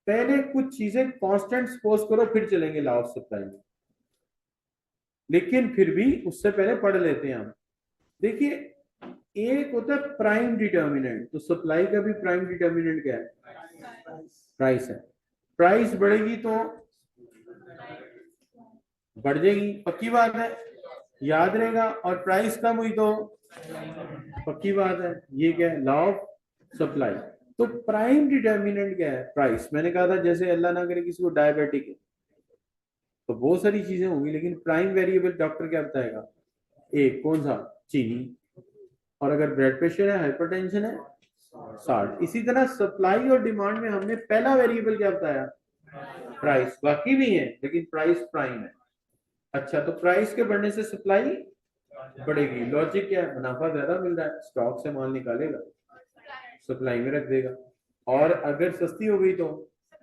पहले कुछ चीजें कांस्टेंट सपोज करो, फिर चलेंगे लॉ ऑफ सप्लाई में, लेकिन फिर भी उससे पहले पढ़ लेते हैं हम। देखिए, एक होता है प्राइम डिटर्मिनेंट, तो सप्लाई का भी प्राइम डिटर्मिनेंट क्या है? प्राइस है। प्राइस बढ़ेगी तो बढ़ जाएगी, पक्की बात है, याद रहेगा। और प्राइस कम हुई तो पक्की बात है। ये क्या है? Law of supply. तो प्राइम डिटर्मिनेंट क्या है? प्राइस। मैंने कहा था जैसे अल्लाह ना करे किसी को डायबिटिक है, तो बहुत सारी चीजें होंगी, लेकिन प्राइम वेरिएबल डॉक्टर क्या बताएगा? एक कौन सा? चीनी। और अगर ब्लड प्रेशर है, हाइपरटेंशन है, साल्ट। इसी तरह सप्लाई और डिमांड में हमने पहला वेरिएबल क्या बताया? प्राइस। बाकी भी है, लेकिन प्राइस प्राइम है। अच्छा, तो प्राइस के बढ़ने से सप्लाई बढ़ेगी, लॉजिक क्या है? मुनाफा ज्यादा मिल रहा है, स्टॉक से माल निकालेगा, सप्लाई में रख देगा। और अगर सस्ती हो गई तो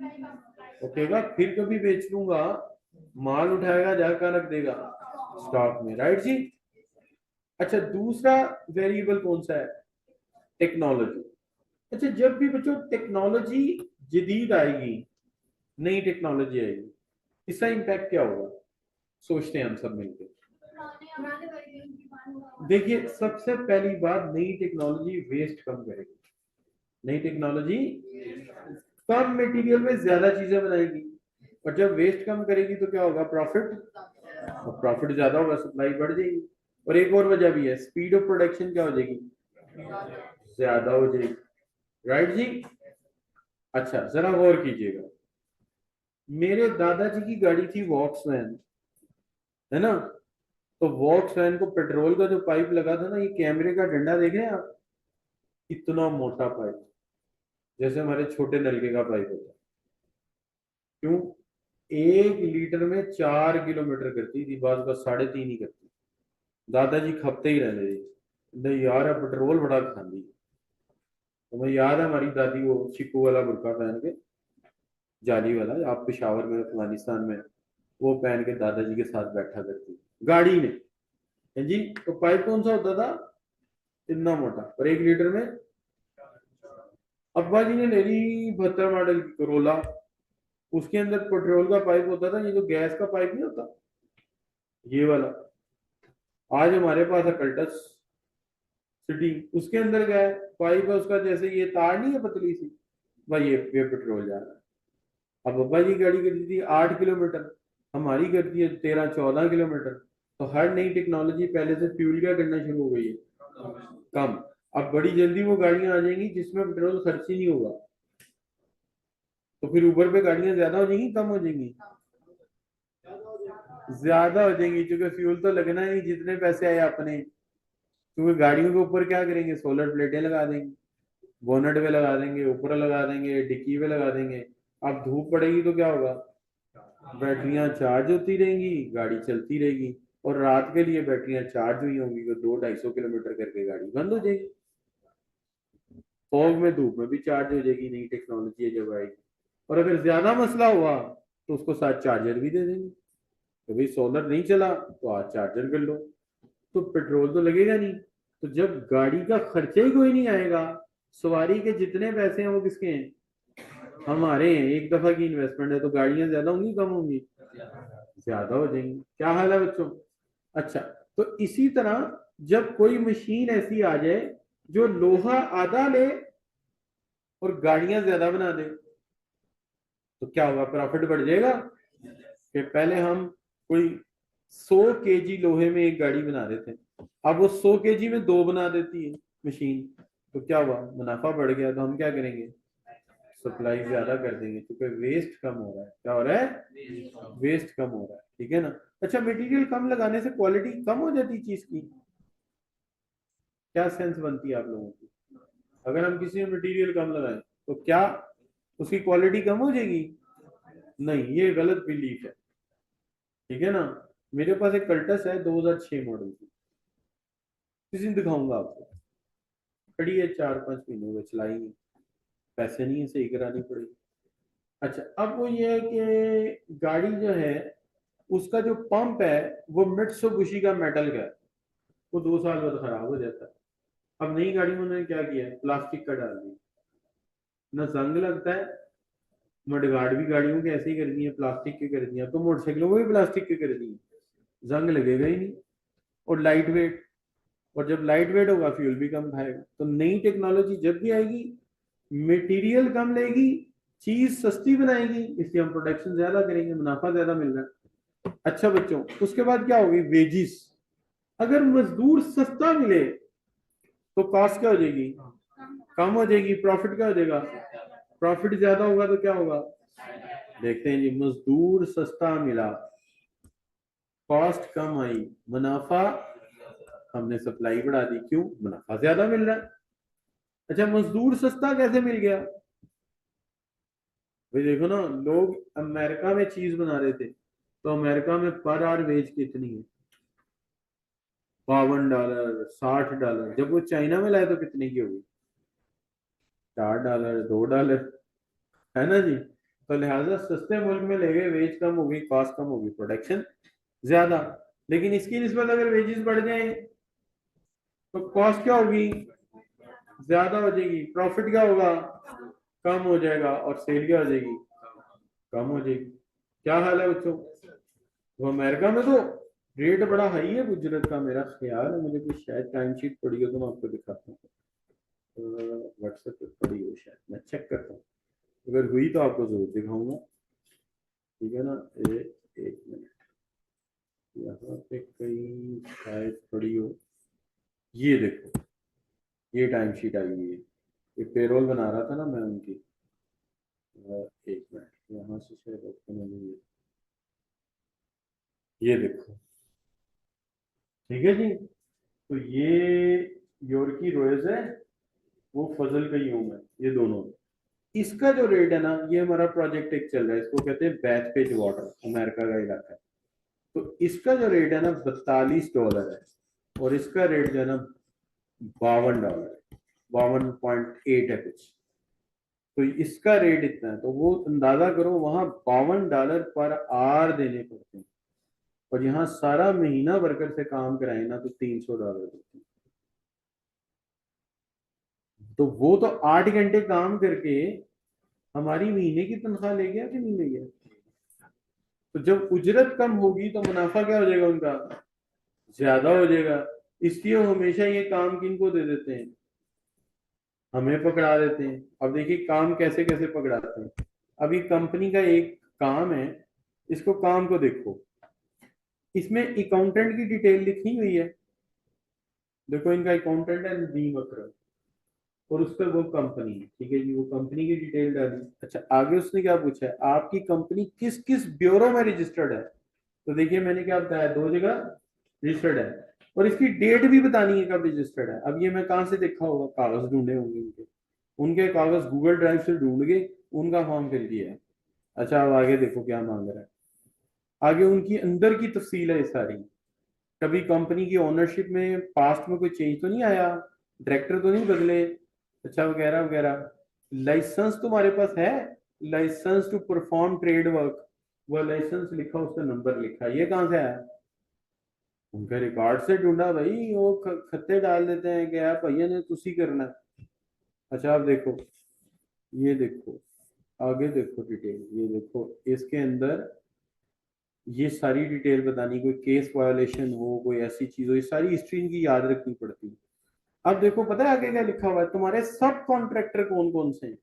कहेगा फिर कभी बेच लूंगा, माल उठाएगा, जाकर कहाँ रख देगा, स्टॉक में, राइट जी। अच्छा, दूसरा वेरिएबल कौन सा है, टेक्नोलॉजी। अच्छा, जब भी बच्चों टेक्नोलॉजी जदीद आएगी, नई टेक्नोलॉजी आएगी, इसका इम्पैक्ट क्या होगा, सोचते हैं हम सब मिलकर। देखिए, सबसे पहली बात, नई टेक्नोलॉजी वेस्ट कम करेगी। नई टेक्नोलॉजी कम मटेरियल में ज्यादा चीजें बनाएगी, और जब वेस्ट कम करेगी तो क्या होगा, प्रॉफिट, और प्रॉफिट ज्यादा होगा, सप्लाई बढ़ जाएगी। और एक और वजह भी है, स्पीड ऑफ प्रोडक्शन क्या हो जाएगी, ज्यादा हो जाएगी, राइट जी। अच्छा, जरा गौर कीजिएगा, मेरे दादाजी की गाड़ी थी वॉक्सवैन, है ना। तो वॉक्सवैन को पेट्रोल का जो पाइप लगा था ना, ये कैमरे का डंडा देख रहे हैं आप, इतना मोटा पाइप, जैसे हमारे छोटे नलके का पाइप होता है। क्यों, 1 लीटर में 4 किलोमीटर करती थी, बात का 3.5 ही करती। दादाजी खपते ही रहते थे, नहीं यार अब पेट्रोल बड़ा खांदी। तो मैं याद है, हमारी दादी वो चिक्कू वाला बुरका पहन के, जाली वाला, आप पेशावर में अफगानिस्तान में, वो पहन के दादाजी के साथ बैठा करती गाड़ी में, है जी। तो पाइप कौन सा होता था, इतना मोटा, और 1 लीटर में। अब्बा जी ने ले ली 72 मॉडल की करोला, उसके अंदर पेट्रोल का पाइप होता था, ये जो गैस का पाइप नहीं होता, ये वाला। आज हमारे पास है कल्टस सिटी, उसके अंदर क्या है, पाइप है उसका, जैसे ये तार नहीं है पतली सी, भाई ये पेट्रोल जा रहा है। अब अब्बा जी गाड़ी करती थी 8 किलोमीटर, हमारी करती है 13-14 किलोमीटर। तो हर नई टेक्नोलॉजी पहले से फ्यूल क्या करना शुरू हो गई है, कम। अब बड़ी जल्दी वो गाड़ियां आ जाएंगी जिसमें पेट्रोल खर्च ही नहीं होगा, तो फिर ऊबर पे गाड़ियां ज्यादा हो जाएंगी, कम हो जाएंगी, ज्यादा हो जाएंगी, क्योंकि फ्यूल तो लगना ही नहीं, जितने पैसे आए अपने। क्योंकि गाड़ियों के ऊपर क्या करेंगे, सोलर प्लेटें लगा देंगे, बोनट पे लगा देंगे, ऊपर लगा देंगे, डिक्की पे लगा देंगे। अब धूप पड़ेगी तो क्या होगा, बैटरियां चार्ज होती रहेंगी, गाड़ी चलती रहेगी। और रात के लिए बैटरियां चार्ज हुई होंगी तो 200-250 किलोमीटर करके गाड़ी बंद हो जाएगी। फॉग में, धूप में भी चार्ज हो जाएगी, नई टेक्नोलॉजी जब आएगी। और अगर ज्यादा मसला हुआ तो उसको साथ चार्जर भी दे देंगे, तो भाई सोलर नहीं चला तो आज चार्जर कर लो, तो पेट्रोल तो लगेगा नहीं। तो जब गाड़ी का खर्चा ही कोई नहीं आएगा, सवारी के जितने पैसे हैं वो किसके हैं, हमारे हैं, एक दफा की इन्वेस्टमेंट है, तो गाड़ियां ज्यादा होंगी कम होंगी, ज्यादा हो जाएंगी। क्या हाल है बच्चों। अच्छा, तो इसी तरह जब कोई मशीन ऐसी आ जाए जो लोहा आधा ले और गाड़ियां ज्यादा बना दे, तो क्या होगा, प्रॉफिट बढ़ जाएगा। कि पहले हम कोई 100 केजी लोहे में एक गाड़ी बना रहे थे, अब वो 100 केजी में 2 बना देती है मशीन, तो क्या हुआ, मुनाफा बढ़ गया। तो हम क्या करेंगे, सप्लाई ज्यादा कर देंगे, क्योंकि वेस्ट कम हो रहा है। क्या हो रहा है, वेस्ट कम हो रहा है, ठीक है ना। अच्छा, मटेरियल कम लगाने से क्वालिटी कम हो जाती चीज की, क्या सेंस बनती है आप लोगों की। अगर हम किसी में मटेरियल कम लगाएं तो क्या उसकी क्वालिटी कम हो जाएगी, नहीं, ये गलत बिलीफ है, ठीक है ना। मेरे पास एक कल्टस है 2006 मॉडल की, किसी दिन दिखाऊंगा आपको, खड़ी है 4-5 महीने हुए, चलाई नहीं, पैसे नहीं है, सही करानी पड़ेगी। अच्छा, अब वो ये है कि गाड़ी जो है, उसका जो पंप है वो मित्सुबिशी का मेटल का है, वो 2 साल बाद खराब हो जाता है। अब नई गाड़ी में उन्होंने क्या किया है, प्लास्टिक का डाल दिया, ना जंग लगता है। मडगार्ड भी गाड़ियों के ऐसे ही कर दी है, प्लास्टिक के कर दिया, तो मोटरसाइकिलों को भी प्लास्टिक के कर दिए, जंग लगेगा ही नहीं। और लाइट वेट, और जब लाइट वेट होगा फ्यूल भी कम खाएगा। तो नई टेक्नोलॉजी जब भी आएगी, मटेरियल कम लेगी, चीज सस्ती बनाएगी, इसलिए हम प्रोडक्शन ज्यादा करेंगे, मुनाफा ज्यादा मिल रहा है। अच्छा बच्चों, उसके बाद क्या होगी, वेजिस। अगर मजदूर सस्ता मिले तो कॉस्ट क्या हो जाएगी, कम हो जाएगी, प्रॉफिट क्या हो जाएगा, प्रॉफिट ज्यादा होगा तो क्या होगा, देखते हैं जी। मजदूर सस्ता मिला, कॉस्ट कम आई, मुनाफा, हमने सप्लाई बढ़ा दी, क्यों, मुनाफा ज्यादा मिल रहा है। अच्छा, मजदूर सस्ता कैसे मिल गया, भाई देखो ना, लोग अमेरिका में चीज बना रहे थे, तो अमेरिका में पर आवर वेज कितनी है, $52, $60। जब वो चाइना में लाए तो कितने की होगी, $4, $2, है ना जी। तो लिहाजा सस्ते मुल्क में ले गए, वेज कम होगी, कॉस्ट कम होगी, प्रोडक्शन ज्यादा। लेकिन इसकी निस्बत अगर वेजेस बढ़ जाए तो कॉस्ट क्या होगी, ज्यादा हो जाएगी, प्रॉफिट क्या होगा, कम हो जाएगा, और सेल क्या हो जाएगी, कम हो जाएगी। क्या हाल है बच्चों? तो अमेरिका में तो रेट बड़ा हाई है उजरत का, मेरा ख्याल है, मुझे कुछ शायद टाइम शीट पड़ी हो तो मैं आपको दिखाता हूँ, व्हाट्सएप पे पड़ी हो शायद, मैं चेक करता हूँ, अगर हुई तो आपको जरूर दिखाऊंगा, ठीक है ना। एक मिनट, यहाँ पे कहीं शायद पड़ी हो, ये देखो, ये टाइम शीट आई हुई है, ये पेरोल बना रहा था ना मैं उनकी, एक मिनट, यहाँ से शायद ओपन हो गई है, ये देखो, ठीक है जी। तो ये योर्की रोयज है, वो फजल का यूम है, ये दोनों। इसका जो रेट है ना, ये हमारा प्रोजेक्ट एक चल रहा है, इसको कहते हैं बैच पेज वाटर, अमेरिका का इलाका है। तो इसका जो रेट है ना $42 है, और इसका रेट जो है ना $52 है, 52.8 है कुछ। तो इसका रेट इतना है, तो वो अंदाजा करो, वहां $52 पर आर देने पड़ते हैं, और यहाँ सारा महीना वर्कर से काम कराए ना तो $300 देते हैं। तो वो तो 8 घंटे काम करके हमारी महीने की तनख्वाह ले गया कि नहीं ले गया? तो जब उजरत कम होगी तो मुनाफा क्या हो जाएगा उनका, ज्यादा हो जाएगा। इसलिए वो हमेशा ये काम किनको दे देते हैं, हमें पकड़ा देते हैं। अब देखिए काम कैसे कैसे पकड़ाते हैं। अभी कंपनी का एक काम है, इसको काम को देखो, इसमें अकाउंटेंट की डिटेल लिखी हुई है, देखो इनका अकाउंटेंट है नदीम अकरम, और उस पर वो कंपनी है, ठीक है जी, वो कंपनी की डिटेल डाली। अच्छा आगे उसने क्या पूछा है, आपकी कंपनी किस किस ब्यूरो में रजिस्टर्ड है? तो देखिए मैंने क्या बताया, 2 जगह रजिस्टर्ड है, और इसकी डेट भी बतानी है कब रजिस्टर्ड है। अब ये मैं कहाँ से देखा होगा, कागज ढूंढे होंगे उनके, उनके कागज गूगल ड्राइव से ढूंढ के उनका फॉर्म फिल किया है। अच्छा अब आगे देखो क्या मांग रहा है, आगे उनकी अंदर की तफसील है ये सारी। कभी कंपनी की ओनरशिप में पास्ट में कोई चेंज तो नहीं आया, डायरेक्टर तो नहीं बदले, अच्छा वगैरह वगैरह। लाइसेंस तुम्हारे पास है, license to perform trade work, वो लाइसेंस लिखा, उसका नंबर लिखा, ये कहाँ से आया? उनके रिकॉर्ड से ढूंढा भाई, वो खत्ते डाल देते हैं कि आप भैया ने तुसी करना है। अच्छा आप देखो, ये देखो, आगे देखो डिटेल, ये देखो इसके अंदर ये सारी डिटेल बतानी, कोई केस वायोलेशन हो, कोई ऐसी चीज हो, ये सारी हिस्ट्री इनकी याद रखनी पड़ती है। अब देखो पता है आगे क्या लिखा हुआ है, तुम्हारे सब कॉन्ट्रैक्टर कौन कौन से हैं,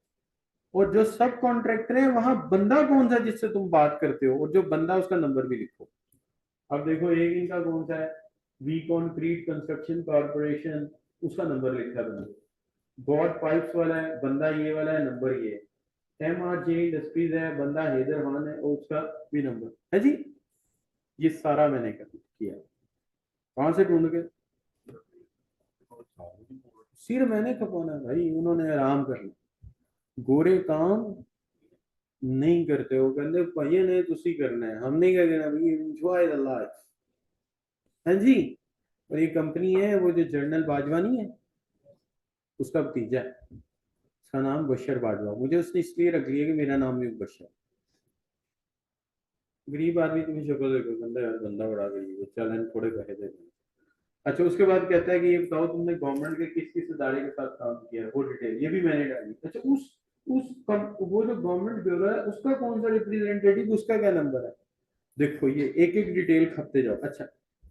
और जो सब कॉन्ट्रैक्टर है वहां बंदा कौन सा है जिससे तुम बात करते हो, और जो बंदा उसका नंबर भी लिखो। अब देखो एक इनका कौन सा है, वी कॉन्क्रीट कंस्ट्रक्शन कॉर्पोरेशन, उसका नंबर लिखा है बंदे, गॉड पाइप्स वाला है बंदा, ये वाला है नंबर ये है, MRJ इंडस्ट्रीज है बंदा हैदर खान है, और उसका भी नंबर है जी। ये सारा मैंने किया, कहां से ढूंढ के, सिर मैंने खपवाना है भाई, उन्होंने आराम करना, गोरे काम नहीं करते हो, कहते भाई ने तुसी करना है, हमने क्या करना भाई, एंजॉय द लाइफ। हाँ जी। और ये कंपनी है, वो जो जनरल बाजवा नहीं है, उसका भतीजा है, उसका नाम बशर बाजवा, मुझे उसने इसलिए रख लिया कि मेरा नाम भी बशर। गरीब आदमी तुम्हें शक्ल देखो, बंदा यार बंदा बड़ा गरीब है, चल थोड़े पैसे दे दें। अच्छा उसके बाद कहता है कि ये बताओ तुमने गवर्नमेंट के किस किस इदारे के साथ काम किया है, वो डिटेल ये भी मैंने डाली। अच्छा वो जो गवर्नमेंट ब्यूरो है उसका कौन सा रिप्रेजेंटेटिव, उसका क्या नंबर है, देखो ये एक एक डिटेल खपते जाओ। अच्छा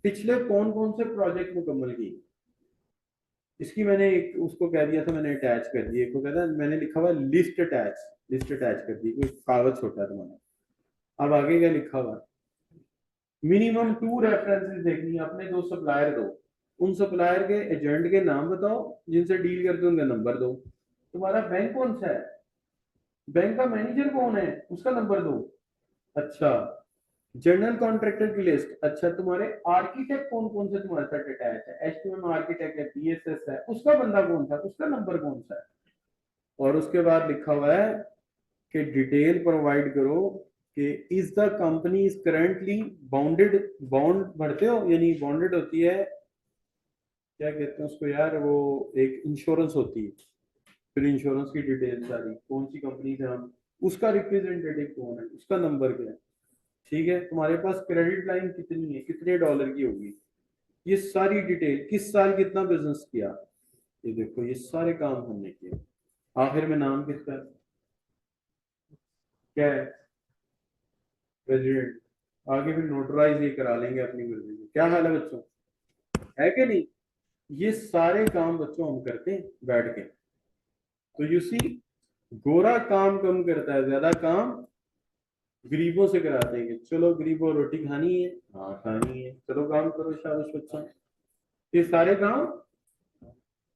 पिछले कौन कौन से प्रोजेक्ट मुकम्मल किए, इसकी मैंने एक उसको कह दिया था, मैंने अटैच कर दिया, को कहता मैंने लिखा हुआ लिस्ट अटैच, लिस्ट अटैच कर दी, कोई कागज छोटा है तुम्हारा। अब आगे क्या लिखा हुआ, मिनिमम 2 रेफरेंसेस देखनी है, अपने 2 सप्लायर दो, उन सप्लायर के एजेंट के नाम बताओ, जिनसे डील करते हो उनका नंबर दो, तुम्हारा बैंक कौन सा है, बैंक का मैनेजर कौन है, उसका नंबर दो। अच्छा जनरल कॉन्ट्रैक्टर की लिस्ट, अच्छा तुम्हारे आर्किटेक्ट कौन कौन से तुम्हारे साथ अटैच है, एचटीएम आर्किटेक्ट है, पीएसएस है, उसका बंदा कौन सा, उसका नंबर कौन सा है। और उसके बाद लिखा हुआ है कि डिटेल प्रोवाइड करो कि is the company is currently bounded, bound भरते हो, यानी बाउंडेड होती है, क्या कहते हैं उसको यार, वो एक इंश्योरेंस होती है, फिर इंश्योरेंस की डिटेल सारी, कौन सी कंपनी से हम उसका रिप्रेजेंटेटिव कौन है, उसका नंबर क्या है। ठीक है, तुम्हारे पास क्रेडिट लाइन कितनी है, कितने डॉलर की होगी, ये सारी डिटेल, किस साल कितना बिजनेस किया, ये देखो, ये सारे काम हमने किए। आखिर में नाम किसका है, क्या है, प्रेसिडेंट। आगे फिर नोटराइज ये करा लेंगे अपनी मर्जी से। क्या हाल है बच्चों, है कि नहीं। ये सारे काम बच्चों हम करते हैं बैठ के। तो यू सी, गोरा काम कम करता है, ज्यादा काम गरीबों से कराते हैं कि चलो गरीबों रोटी खानी है, हाँ खानी है, चलो काम करो, शाबाश बच्चों। ये सारे काम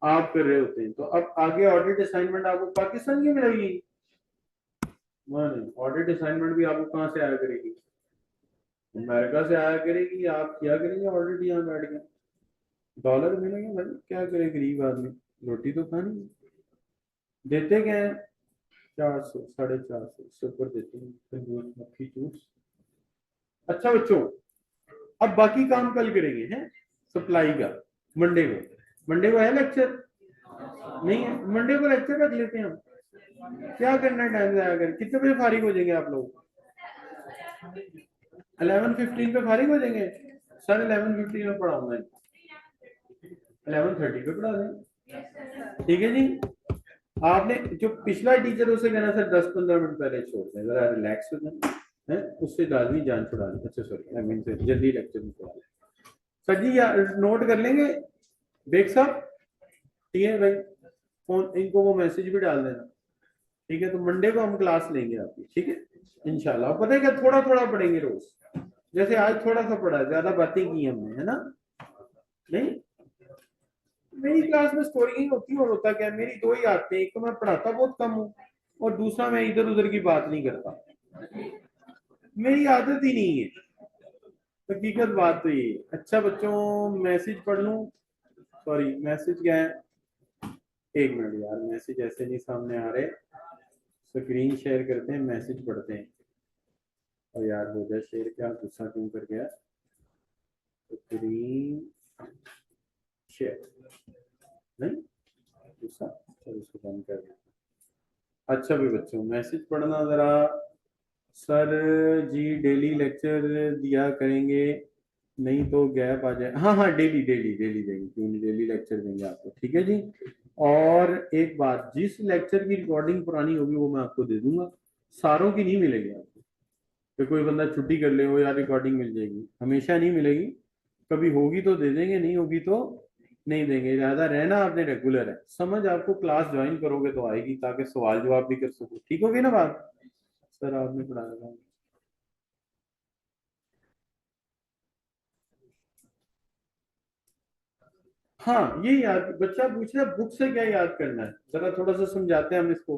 आप कर रहे होते हैं। तो अब आगे ऑडिट असाइनमेंट आपको पाकिस्तान की मिलेगी, नहीं, ऑडिट असाइनमेंट भी आपको कहाँ से आया करेगी, अमेरिका से आया करेगी। आप क्या करेंगे ऑडिट यहाँ बैठ के, डॉलर मिलेंगे भाई, क्या करे गरीब आदमी, रोटी तो खानी है। देते क्या है, 400, 450, इससे ऊपर देते हैं, तंदूर मक्खी चूस। अच्छा बच्चों, अब बाकी काम कल करेंगे हैं, सप्लाई का। मंडे को, मंडे को है लेक्चर, नहीं है, मंडे को लेक्चर रख लेते हैं हम। क्या करना है टाइम से आकर, कितने बजे फारिग हो जाएंगे आप लोग, 11:15 पे फारिग हो जाएंगे। सर 11:15 में पढ़ाऊंगा, 11:30 पे पढ़ा दें, ठीक है जी। आपने जो पिछला टीचर उसे कहना सर 10-15 मिनट पहले छोड़ दें, जरा रिलैक्स हो जाए, है उससे लाजमी जान छुड़ा ली। अच्छा सॉरी, आई मीन से जल्दी लेक्चर में छुड़ा लें। सर जी या नोट कर लेंगे बेग साहब, ठीक है भाई, फोन इनको वो मैसेज भी डाल देना, ठीक है। तो मंडे को हम क्लास लेंगे आपकी, ठीक है इंशाल्लाह। पता है क्या, थोड़ा थोड़ा पढ़ेंगे रोज, जैसे आज थोड़ा सा पढ़ा, ज्यादा बातें की हमने, है ना। नहीं, मेरी क्लास में स्टोरी ही होती है, और होता क्या है, मेरी दो ही आते हैं, एक तो मैं पढ़ाता बहुत कम हूँ, और दूसरा मैं इधर उधर की बात नहीं करता, मेरी आदत ही नहीं है, हकीकत बात तो ये है। अच्छा बच्चों, मैसेज पढ़ लूं, सॉरी मैसेज क्या है, एक मिनट यार, मैसेज ऐसे नहीं सामने आ रहे, स्क्रीन शेयर करते हैं, मैसेज पढ़ते हैं। और यार हो जाए शेयर, क्या गुस्सा क्यों कर गया, स्क्रीन शेयर, नहीं गुस्सा, चलो इसको बंद कर दें। अच्छा भी बच्चों, मैसेज पढ़ना जरा। सर जी डेली लेक्चर दिया करेंगे, नहीं तो गैप आ जाए। हाँ हाँ, डेली डेली डेली देंगे, क्यों नहीं, डेली लेक्चर देंगे आपको, ठीक है जी। और एक बात, जिस लेक्चर की रिकॉर्डिंग पुरानी होगी वो मैं आपको दे दूंगा, सारों की नहीं मिलेगी आपको। तो कोई बंदा छुट्टी कर ले, हो यार रिकॉर्डिंग मिल जाएगी, हमेशा नहीं मिलेगी, कभी होगी तो दे देंगे, नहीं होगी तो नहीं देंगे। ज्यादा रहना आपने रेगुलर है, समझ आपको क्लास ज्वाइन करोगे तो आएगी, ताकि सवाल जवाब भी कर सको, ठीक होगी ना बात। सर आपने पढ़ाया था, हाँ ये याद, बच्चा पूछ रहा है बुक से क्या याद करना है, जरा थोड़ा सा समझाते हैं हम इसको।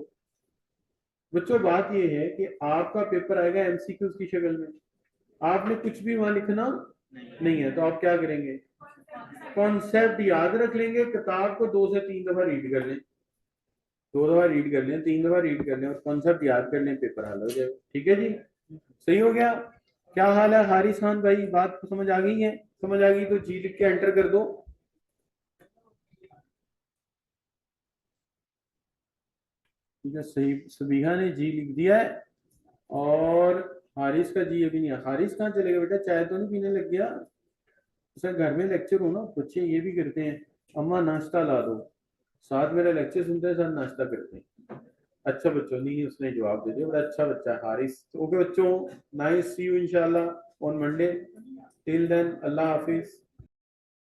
बच्चों बात ये है कि आपका पेपर आएगा एमसीक्यूज की शक्ल में, आपने कुछ भी वहां लिखना नहीं है, तो आप क्या करेंगे, कॉन्सेप्ट याद रख लेंगे, किताब को 2 से 3 दफा रीड कर लें, 2 दफा रीड कर लें, 3 दफा रीड कर लें, और कॉन्सेप्ट याद कर लें, पेपर हल हो जाएगा, ठीक है जी। सही हो गया। क्या हाल है हारिस खान भाई, बात समझ आ गई है, समझ आ गई तो जी लिख के एंटर कर दो। ठीक है, सही, सबिहा ने जी लिख दिया है, और हारिस का जी अभी नहीं है। हारिस कहाँ चलेगा बेटा, चाय तो नहीं पीने लग गया। सर घर में लेक्चर हो ना, बच्चे ये भी करते हैं, अम्मा नाश्ता ला दो, साथ मेरा लेक्चर सुनते हैं, साथ नाश्ता करते हैं। अच्छा बच्चों, नहीं उसने जवाब दे दिया, बड़ा अच्छा बच्चा है हारिस। ओके बच्चों, नाइस सी यू इंशाल्लाह ऑन मंडे, टिल देन अल्लाह हाफिज।